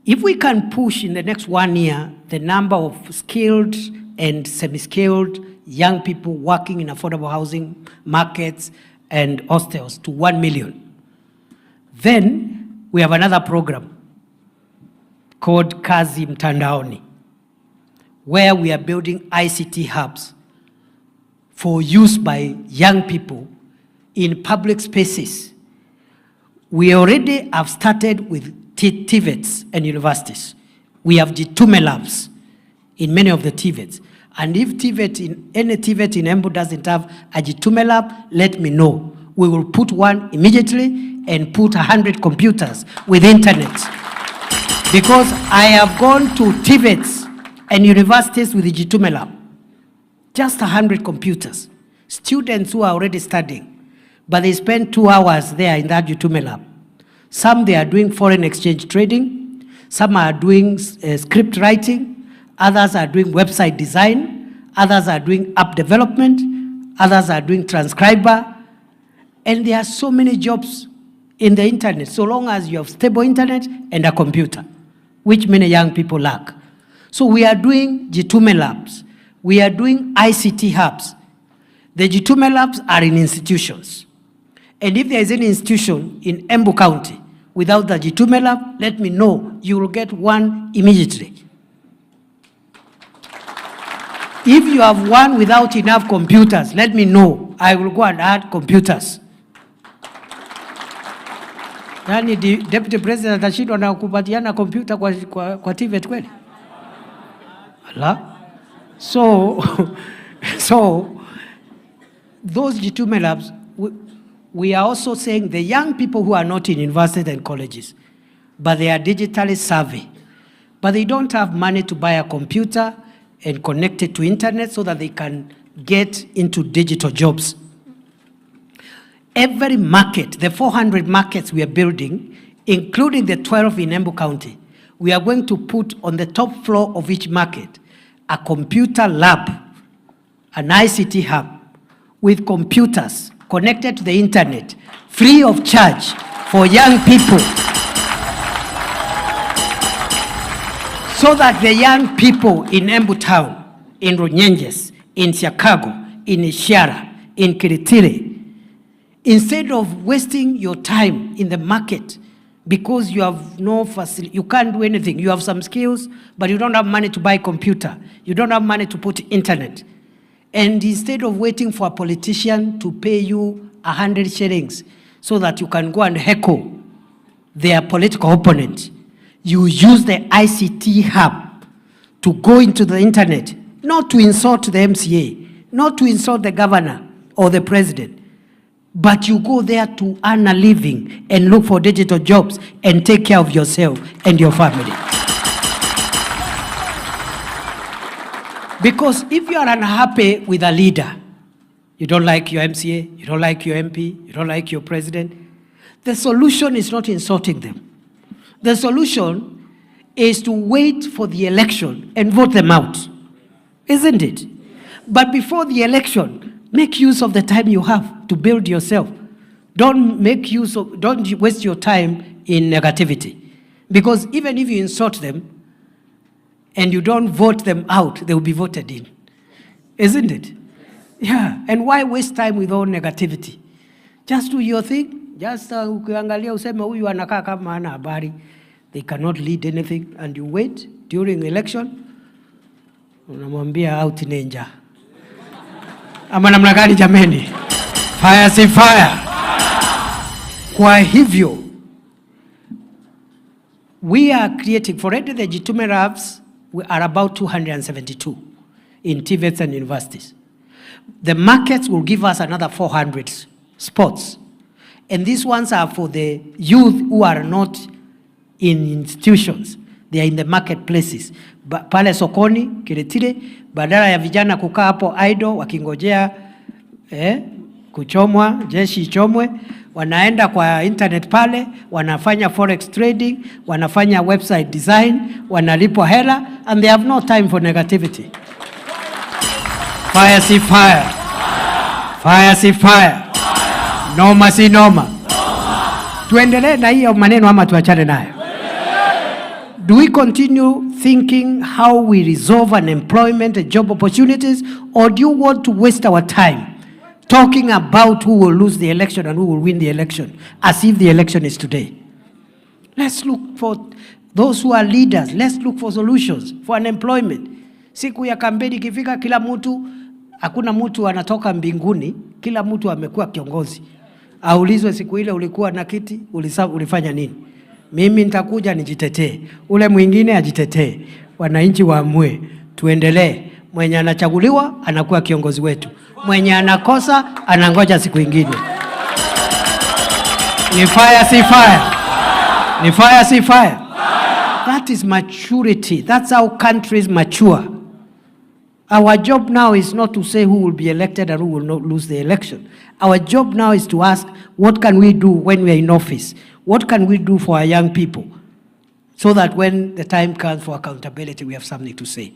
if we can push in the next 1 year the number of skilled and semi-skilled young people working in affordable housing, markets, and hostels to 1 million, then we have another program called Kazi Mtandaoni, where we are building ICT hubs for use by young people in public spaces. We already have started with TVETs and universities. We have Jitume labs in many of the TVETs. And if any TVET in Embu doesn't have a Jitume lab, let me know. We will put one immediately and put 100 computers with internet. Because I have gone to TVETs and universities with the Jitume lab. Just 100 computers. Students who are already studying. But they spend 2 hours there in that Jitume lab. Some they are doing foreign exchange trading, some are doing script writing, others are doing website design, others are doing app development, others are doing transcriber, and there are so many jobs in the internet, so long as you have stable internet and a computer, which many young people lack. So we are doing Jitume labs, we are doing ICT hubs. The Jitume labs are in institutions. And if there is any institution in Embu County without the Jitume lab, let me know. You will get one immediately. If you have one without enough computers, let me know. I will go and add computers. Nani Deputy President atashindwa na kupatiana kompyuta kwa TVET kweli? Allah. So those Jitume labs, we are also saying the young people who are not in universities and colleges, but they are digitally savvy, but they don't have money to buy a computer and connect it to internet so that they can get into digital jobs. every market, the 400 markets we are building, including the 12 in Embu County, we are going to put on the top floor of each market a computer lab, an ICT hub with computers connected to the internet, free of charge for young people, so that the young people in Embu Town, in Runyenjes, in Chicago, in Ishara, in Kiritiri, instead of wasting your time in the market because you have no facility, you can't do anything, you have some skills, but you don't have money to buy a computer, you don't have money to put internet. And instead of waiting for a politician to pay you 100 shillings so that you can go and heckle their political opponent, you use the ICT hub to go into the internet, not to insult the MCA, not to insult the governor or the president, but you go there to earn a living and look for digital jobs and take care of yourself and your family. Because if you are unhappy with a leader, you don't like your MCA, you don't like your MP, you don't like your president, the solution is not insulting them. The solution is to wait for the election and vote them out, isn't it? But before the election, make use of the time you have to build yourself. Don't waste your time in negativity. Because even if you insult them and you don't vote them out, they will be voted in. Isn't it? Yeah. And why waste time with all negativity? Just do your thing. Just ukiangalia useme huyu anakaa kama hana habari. They cannot lead anything, and you wait during election. Unamwambia out ninja. Ama namna gani jameni? Fire si fire. Kwa hivyo, we are creating, for already the Jitume labs, we are about 272 in TVETs and universities. The markets will give us another 400 spots. And these ones are for the youth who are not in institutions. They are in the marketplaces. Pale sokoni, Kiritiri, badala ya vijana kukaa hapo idle wakingojea kuchomwa, jeshi ichomwe, wanaenda kwa internet pale, wanafanya forex trading, wanafanya website design, wanalipwa hela, and they have no time for negativity. Fire si fire. Fire si fire. Noma si noma. Tuendelee na hiyo maneno ama tuachane nayo? Do we continue thinking how we resolve unemployment and job opportunities, or do you want to waste our time talking about who will lose the election and who will win the election, as if the election is today? Let's look for those who are leaders. Let's look for solutions for unemployment. Siku ya kampeni ikifika, kila mtu, hakuna mtu anatoka mbinguni, kila mtu amekuwa kiongozi. Aulizwe siku ile ulikuwa na kiti, ulifanya nini? Mimi nitakuja nijitetee, ule mwingine ajitetee, wananchi waamue, tuendelee. Mwenye anachaguliwa anakuwa kiongozi wetu, mwenye anakosa anangoja siku ingine. Ni fire si fire. Ni fire si fire. That is maturity. That's how countries mature. Our job now is not to say who will be elected and who will not lose the election. Our job now is to ask, what can we do when we are in office? What can we do for our young people? So that when the time comes for accountability, we have something to say.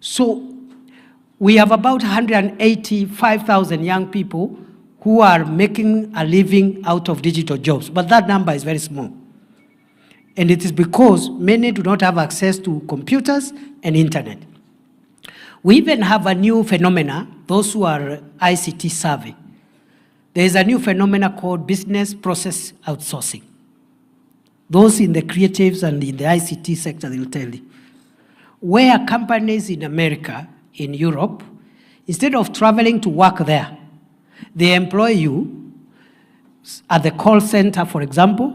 So we have about 185,000 young people who are making a living out of digital jobs. But that number is very small. And it is because many do not have access to computers and internet. We even have a new phenomena, those who are ICT savvy. There is a new phenomena called business process outsourcing. Those in the creatives and in the ICT sector, they will tell you. Where companies in America, in Europe, instead of traveling to work there, they employ you at the call center, for example.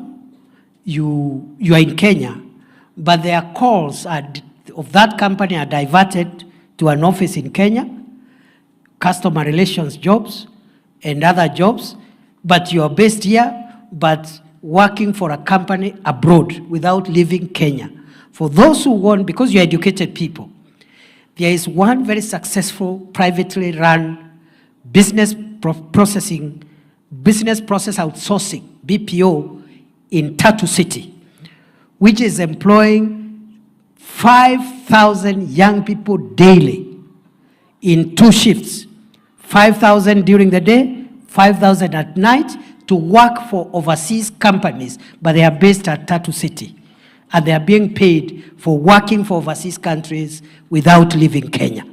You are in Kenya, but their calls of that company are diverted to an office in Kenya, customer relations jobs, and other jobs, but you are based here, but working for a company abroad without leaving Kenya. For those who want, because you are educated people, there is one very successful privately run business processing business process outsourcing, BPO, in Tatu City, which is employing 5,000 young people daily in 2 shifts, 5,000 during the day, 5,000 at night, to work for overseas companies, but they are based at Tatu City, and they are being paid for working for overseas countries without leaving Kenya.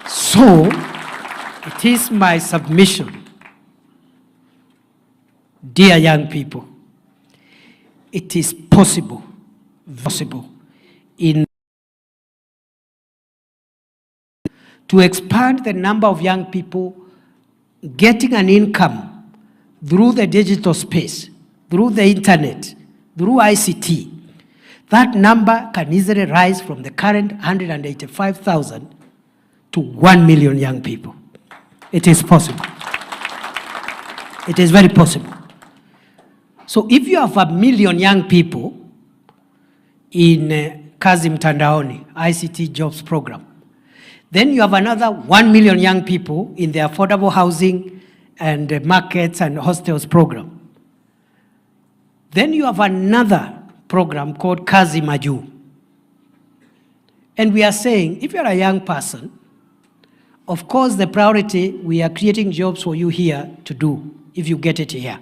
So, it is my submission, dear young people, it is possible to expand the number of young people getting an income through the digital space, through the internet, through ICT. That number can easily rise from the current 185,000 to 1 million young people. It is possible. It is very possible. So if you have 1 million young people in Kazi Mtandaoni, ICT jobs program, then you have another 1 million young people in the affordable housing and markets and hostels program. Then you have another program called Kazi Maju. And we are saying, if you're a young person, of course, the priority, we are creating jobs for you here to do, if you get it here.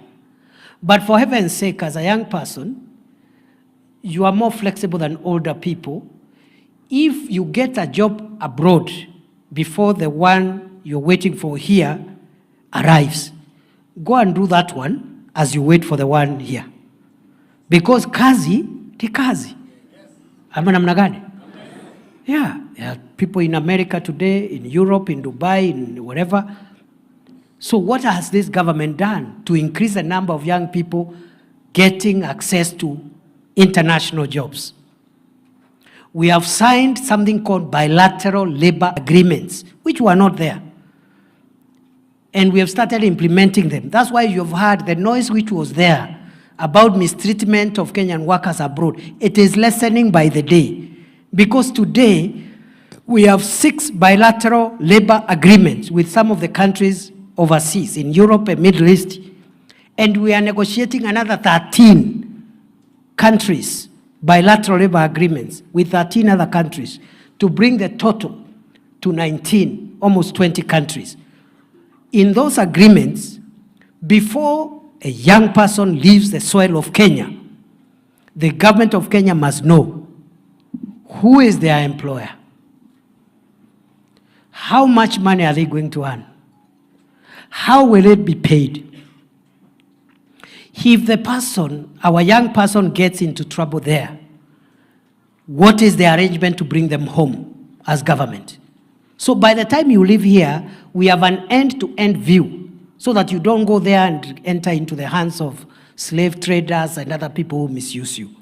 But for heaven's sake, as a young person, you are more flexible than older people. If you get a job abroad before the one you're waiting for here arrives, go and do that one as you wait for the one here. Because kazi, ni kazi. Ama namna gani? Yeah, there are people in America today, in Europe, in Dubai, in wherever. So what has this government done to increase the number of young people getting access to international jobs? We have signed something called bilateral labor agreements, which were not there. And we have started implementing them. That's why you've heard the noise which was there about mistreatment of Kenyan workers abroad. It is lessening by the day. Because today, we have 6 bilateral labor agreements with some of the countries overseas, in Europe and Middle East. And we are negotiating another 13 countries, bilateral labor agreements with 13 other countries, to bring the total to 19, almost 20 countries. In those agreements, before a young person leaves the soil of Kenya, the government of Kenya must know who is their employer, how much money are they going to earn, how will it be paid. If the person, our young person, gets into trouble there, what is the arrangement to bring them home as government? So by the time you live here, we have an end-to-end view so that you don't go there and enter into the hands of slave traders and other people who misuse you.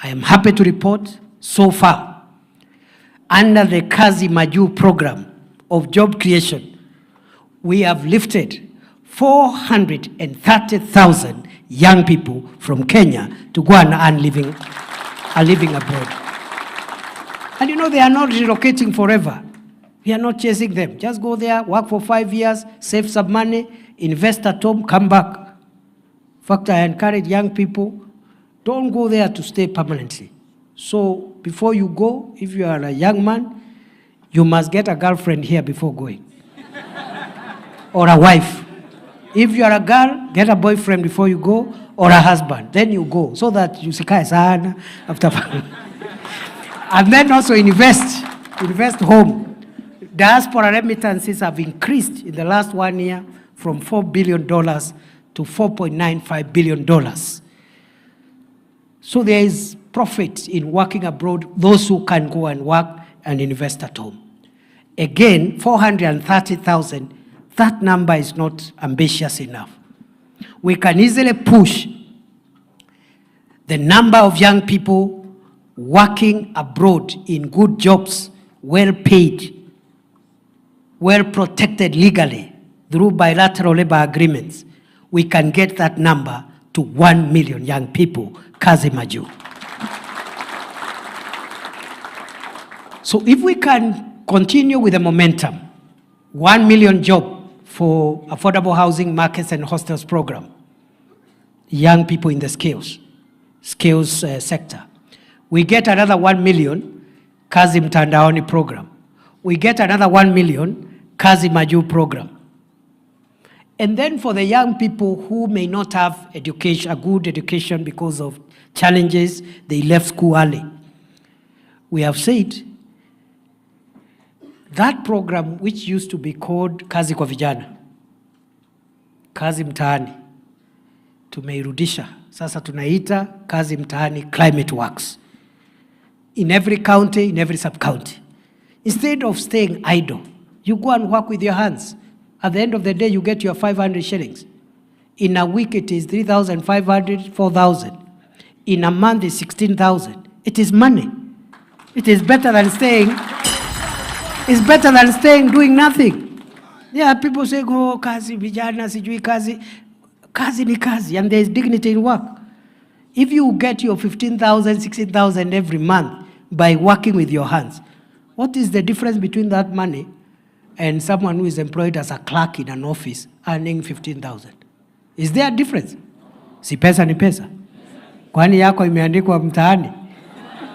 I am happy to report, so far, under the Kazi Maju program of job creation, we have lifted 430,000 young people from Kenya to go and earn living abroad. And you know, they are not relocating forever. We are not chasing them. Just go there, work for 5 years, save some money, invest at home, come back. In fact, I encourage young people, don't go there to stay permanently. So before you go, if you are a young man, you must get a girlfriend here before going. Or a wife. If you are a girl, get a boyfriend before you go, or a husband. Then you go, so that you sikae sana after. And then also invest home. Diaspora remittances have increased in the last 1 year from $4 billion to $4.95 billion. So there is profit in working abroad, those who can go and work and invest at home. Again, 430,000, that number is not ambitious enough. We can easily push the number of young people working abroad in good jobs, well paid, well protected legally through bilateral labor agreements. We can get that number to 1 million young people, Kazi Maju. So if we can continue with the momentum, 1 million job, for affordable housing, markets and hostels program. Young people in the skills sector. We get another 1 million Kazi Mtandaoni program. We get another 1 million Kazi Maju program. And then for the young people who may not have education, a good education because of challenges, they left school early. We have said that program, which used to be called Kazi kwa Vijana, Kazi Mtaani, tumeirudisha. Sasa tunaita Kazi Mtaani Climate Works. In every county, in every sub-county. Instead of staying idle, you go and work with your hands. At the end of the day, you get your 500 shillings. In a week, it is 3,500, 4,000. In a month, it's 16,000. It is money. It is better than staying. It's better than staying doing nothing. Yeah, people say, oh, kazi, vijana, sijui kazi. Kazi ni kazi, and there is dignity in work. If you get your 15,000, 16,000 every month by working with your hands, what is the difference between that money and someone who is employed as a clerk in an office earning 15,000? Is there a difference? Si pesa ni pesa. Kwani yako imeandikwa mtaani?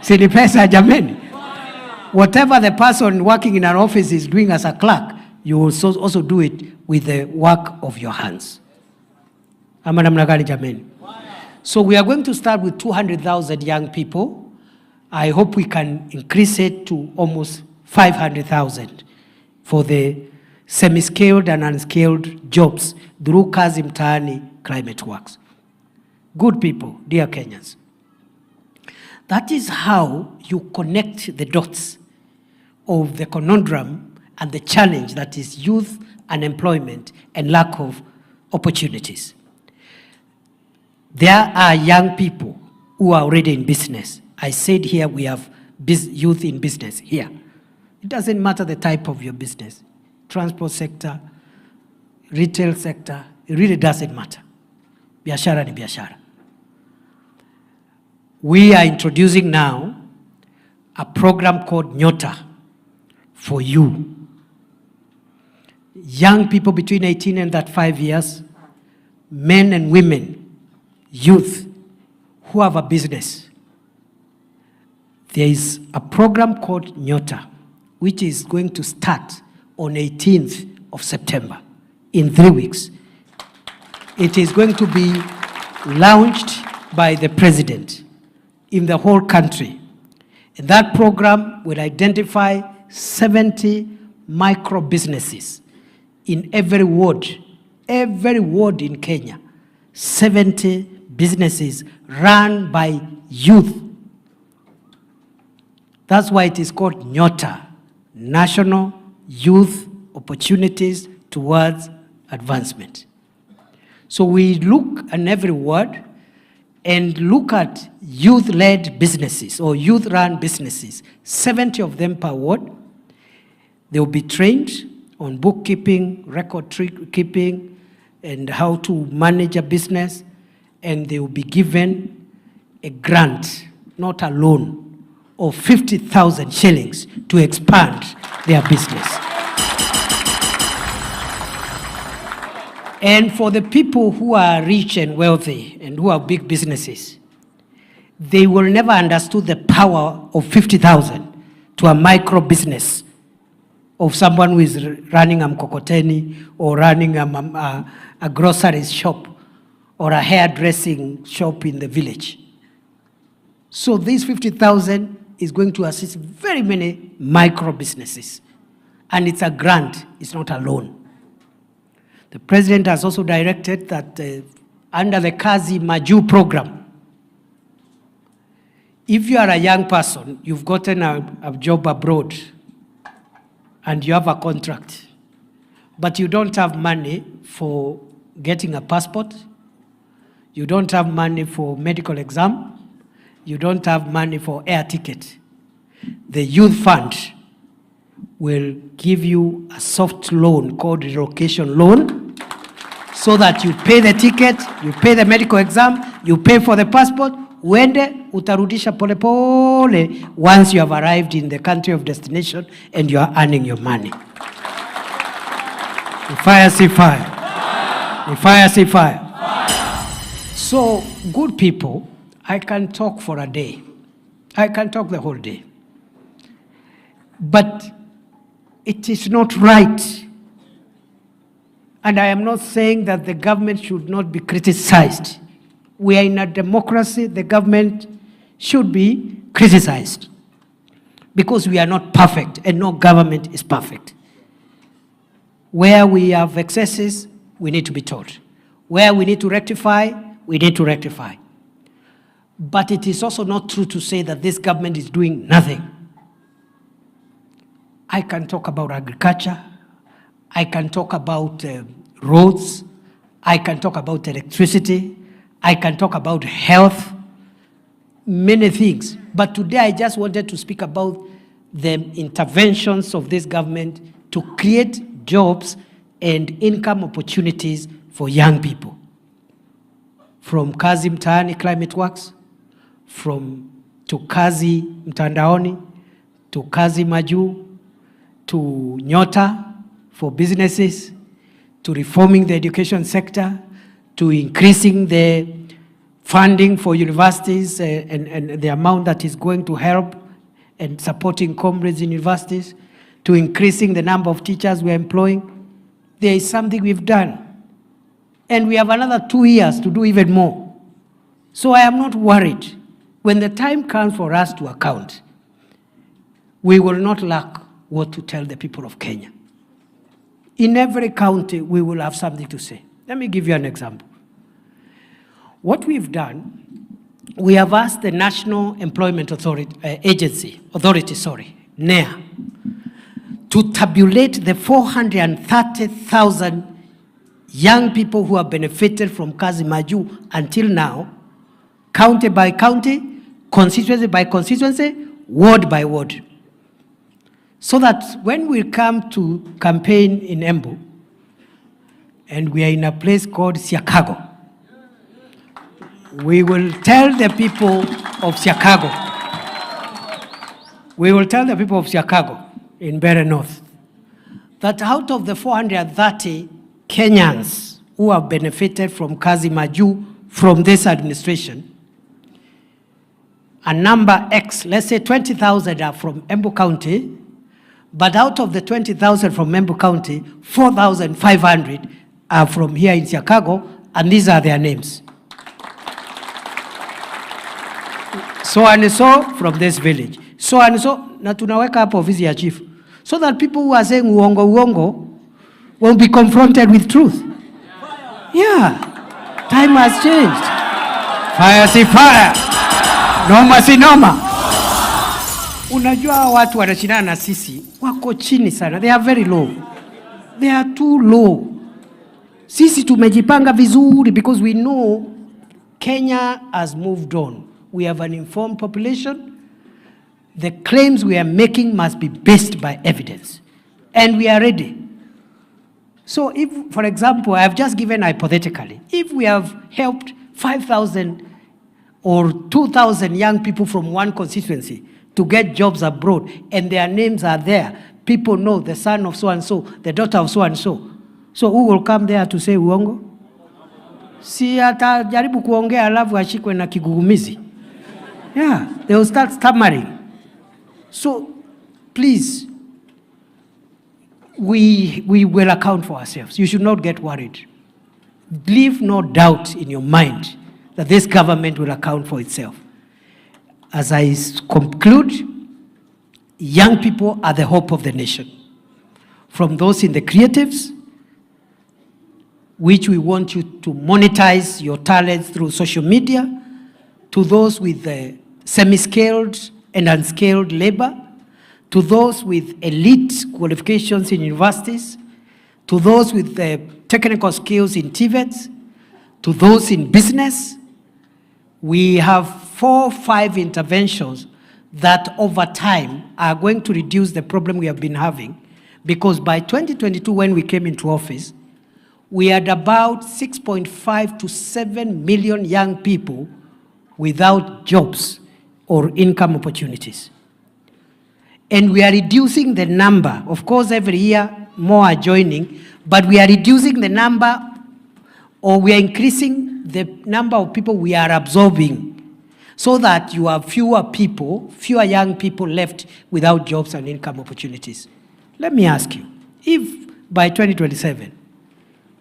Si ni pesa jameni? Whatever the person working in an office is doing as a clerk, you will also do it with the work of your hands. Ama namna gani jameni? So we are going to start with 200,000 young people. I hope we can increase it to almost 500,000 for the semi-skilled and unskilled jobs through Kazi Mtaani Climate Works. Good people, dear Kenyans. That is how you connect the dots of the conundrum and the challenge that is youth unemployment and lack of opportunities. There are young people who are already in business. I said here we have youth in business here. It doesn't matter the type of your business. Transport sector, retail sector, it really doesn't matter. Biashara ni biashara. We are introducing now a program called Nyota for you. Young people between 18 and 35 years, men and women, youth who have a business. There is a program called Nyota, which is going to start on 18th of September, in 3 weeks. It is going to be launched by the president in the whole country. And that program will identify 70 micro businesses in every ward in Kenya. 70 businesses run by youth. That's why it is called Nyota, National Youth Opportunities Towards Advancement. So we look at every ward and look at youth-led businesses or youth-run businesses, 70 of them per ward. They will be trained on bookkeeping, record keeping, and how to manage a business, and they will be given a grant, not a loan, of 50,000 shillings to expand their business. And for the people who are rich and wealthy and who have big businesses, they will never understood the power of 50,000 to a micro business of someone who is running a mkokoteni or running a grocery shop or a hairdressing shop in the village. So this 50,000 is going to assist very many micro businesses. And it's a grant, it's not a loan. The president has also directed that under the Kazi Maju program, if you are a young person, you've gotten a job abroad, and you have a contract, but you don't have money for getting a passport, you don't have money for medical exam, you don't have money for air ticket, the youth fund will give you a soft loan called relocation loan, so that you pay the ticket, you pay the medical exam, you pay for the passport, uende utarudisha pole pole once you have arrived in the country of destination and you are earning your money. Fire, see fire. Fire, see fire. So, good people, I can talk for a day. I can talk the whole day. But it is not right. And I am not saying that the government should not be criticized. We are in a democracy. The government should be criticized because we are not perfect, and no government is perfect. Where we have excesses, we need to be told. Where we need to rectify, we need to rectify. But it is also not true to say that this government is doing nothing. I can talk about agriculture. I can talk about roads. I can talk about electricity. I can talk about health, many things. But today I just wanted to speak about the interventions of this government to create jobs and income opportunities for young people. From Kazi Mtaani Climate Works, to Kazi Mtandaoni, to Kazi Maju, to Nyota for businesses, to reforming the education sector, to increasing the funding for universities and the amount that is going to help and supporting comrades in universities, to increasing the number of teachers we're employing. There is something we've done. And we have another 2 years to do even more. So I am not worried. When the time comes for us to account, we will not lack what to tell the people of Kenya. In every county, we will have something to say. Let me give you an example. What we've done, we have asked the National Employment Authority, NEA, to tabulate the 430,000 young people who have benefited from Kazi Maju until now, county by county, constituency by constituency, ward by ward. So that when we come to campaign in Embu, and we are in a place called Chicago, we will tell the people of Chicago, in Mbeere North, that out of the 430 Kenyans who have benefited from Kazi Maju from this administration, a number X, let's say 20,000 are from Embu County, but out of the 20,000 from Embu County, 4,500 are from here in Chicago, and these are their names. So and so from this village. So and so, na tunaweka hapo ofisi ya chief. So that people who are saying uongo will be confronted with truth. Yeah, time has changed. Fire si fire, noma si noma. Unajua watu wanashindana na sisi, wako chini sana. They are very low. They are too low. Sisi tumejipanga vizuri because we know Kenya has moved on. We have an informed population. The claims we are making must be based by evidence. And we are ready. So if, for example, I have just given hypothetically, if we have helped 5,000 or 2,000 young people from one constituency to get jobs abroad, and their names are there, people know the son of so-and-so, the daughter of so-and-so. So who will come there to say uongo? Si atajaribu kuongea alafu ashikwe na kigugumizi. Yeah, they will start stammering. So, please, we will account for ourselves. You should not get worried. Leave no doubt in your mind that this government will account for itself. As I conclude, young people are the hope of the nation. From those in the creatives, which we want you to monetize your talents through social media, to those with the semi-skilled and unskilled labor, to those with elite qualifications in universities, to those with the technical skills in TVETs, to those in business. We have 4 or 5 interventions that over time are going to reduce the problem we have been having, because by 2022, when we came into office, we had about 6.5 to 7 million young people without jobs or income opportunities. And we are reducing the number. Of course, every year more are joining, but we are reducing the number, or we are increasing the number of people we are absorbing, so that you have fewer young people left without jobs and income opportunities. Let me ask you, if by 2027,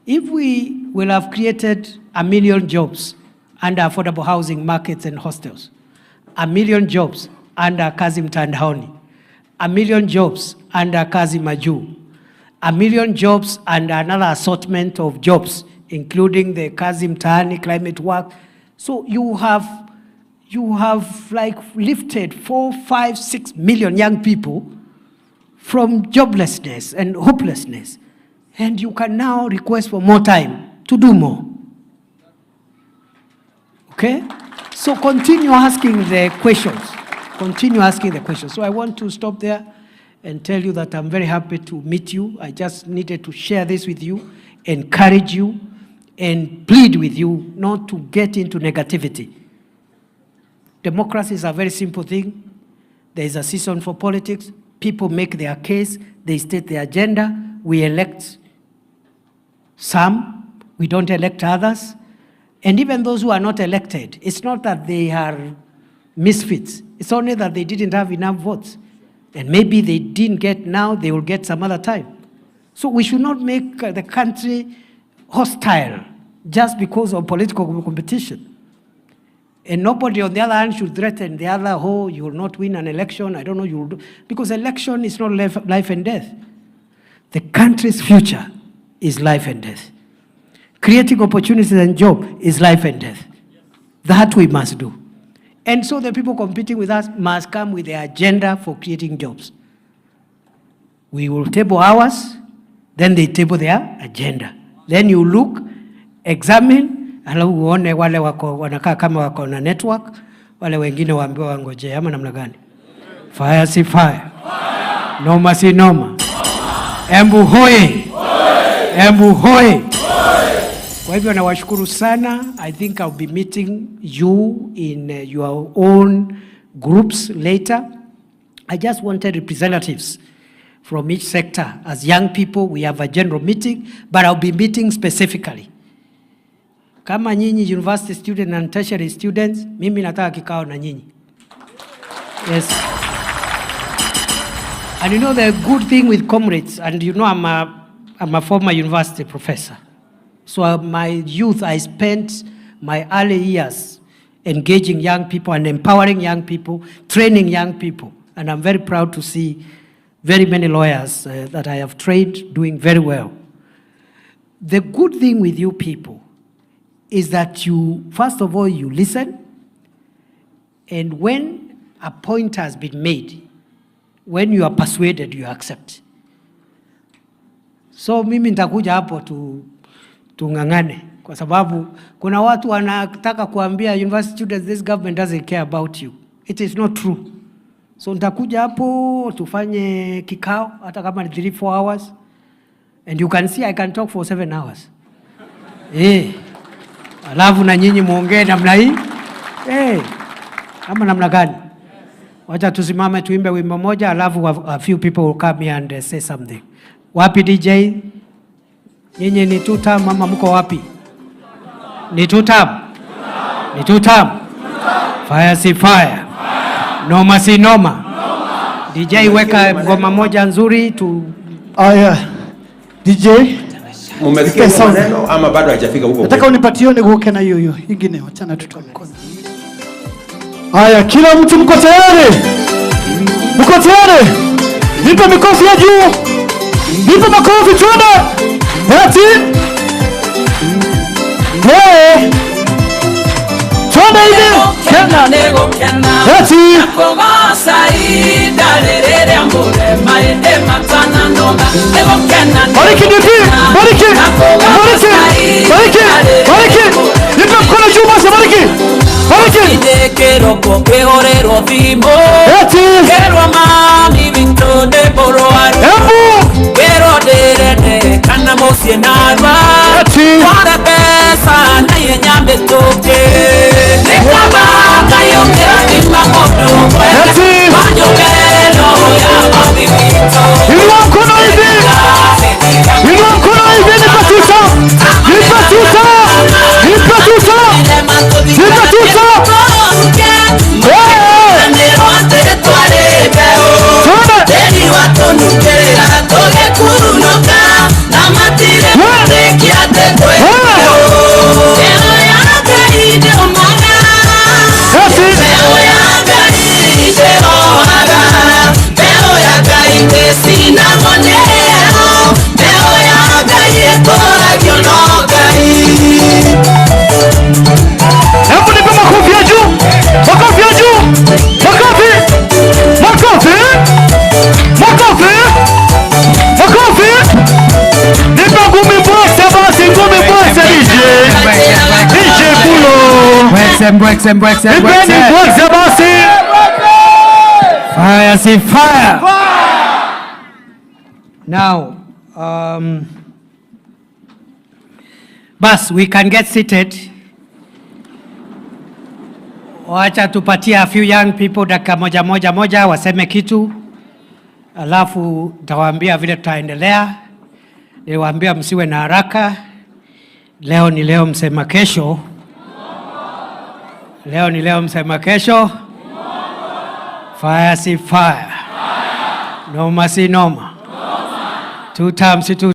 if we will have created 1 million jobs under affordable housing markets and hostels, 1 million jobs under Kazi Mtandaoni, 1 million jobs under Kazi Maju, 1 million jobs under another assortment of jobs, including the Kazi Mtaani climate work. So you have like lifted 4, 5, 6 million young people from joblessness and hopelessness. And you can now request for more time to do more. Okay? So continue asking the questions. Continue asking the questions. So I want to stop there and tell you that I'm very happy to meet you. I just needed to share this with you, encourage you, and plead with you not to get into negativity. Democracy is a very simple thing. There is a season for politics. People make their case. They state their agenda. We elect some. We don't elect others. And even those who are not elected, it's not that they are misfits. It's only that they didn't have enough votes. And maybe they didn't get now, they will get some other time. So we should not make the country hostile just because of political competition. And nobody on the other hand should threaten the other, oh, you will not win an election, I don't know, you will do. Because election is not life and death. The country's future is life and death. Creating opportunities and job is life and death. That we must do. And so the people competing with us must come with their agenda for creating jobs. We will table ours, then they table their agenda. Then you look, examine, alafu uone wale wako wanakaa kama wako na network, wale wengine waambiwa wangoje ama namna gani? Fire si fire. Noma si noma. Embu hoye. Embu hoye. Kwa hivyo nawashukuru sana. I think I'll be meeting you in your own groups later. I just wanted representatives from each sector. As young people, we have a general meeting, but I'll be meeting specifically. Kama nyinyi university students and tertiary students, mimi nataka kikao na nyinyi. Yes. And you know the good thing with comrades, and you know I'm a former university professor. So my youth, I spent my early years engaging young people and empowering young people, training young people. And I'm very proud to see very many lawyers that I have trained doing very well. The good thing with you people is that you, first of all, you listen. And when a point has been made, when you are persuaded, you accept. So mimi nitakuja hapo tungangane kwa sababu kuna watu wanataka kuambia university students this government doesn't care about you. It is not true. So nitakuja hapo tufanye kikao hata kama ni 3-4 hours, and you can see I can talk for 7 hours. Alafu na nyinyi muongee namna hii. Kama namna gani? Wacha tusimame tuimbe wimbo moja, alafu a few people will come here and say something. Wapi DJ? Nyinyi ni tutam mama mko wapi? Ni tutam? Ni tutam? Fire si fire. Noma si noma. DJ weka ngoma moja nzuri tu. Aya. DJ Mumesikia maneno ama bado hajafika huko? Nataka unipatie nguke na hiyo ingine, achana tutoe mkono. Aya, kila mtu mko tayari? Mko tayari? Nipe mikofi ya juu. Nipe makofi tuone. Eti. Tuone hivi. Kena nego kena. Eti. Kogosa idalere ambure maende matana ndoga. Nego kena. Bariki nipi. Bariki. Bariki. Bariki. Bariki. Nipe mkono juu basi bariki. Bariki. Kero kwehorero thimo. Eti. Kero mami vinto de boroaru. Embu. Kero derede kana mosie narwa. Eti. Para pesa na yenyambe toke. Nekama kayo kera mamoto. Eti. Manyo kero ya mami vinto. Ili mkono hivi. mbwekse. basi. Fire, see fire. Now, we can get seated. Wacha tupatie a few young people dakika moja waseme kitu, alafu nitawaambia vile tutaendelea. Niliwaambia msiwe na haraka. Leo ni leo, msema kesho. Leo ni leo, msema kesho. Fire si fire. Noma si noma. 2 times 2.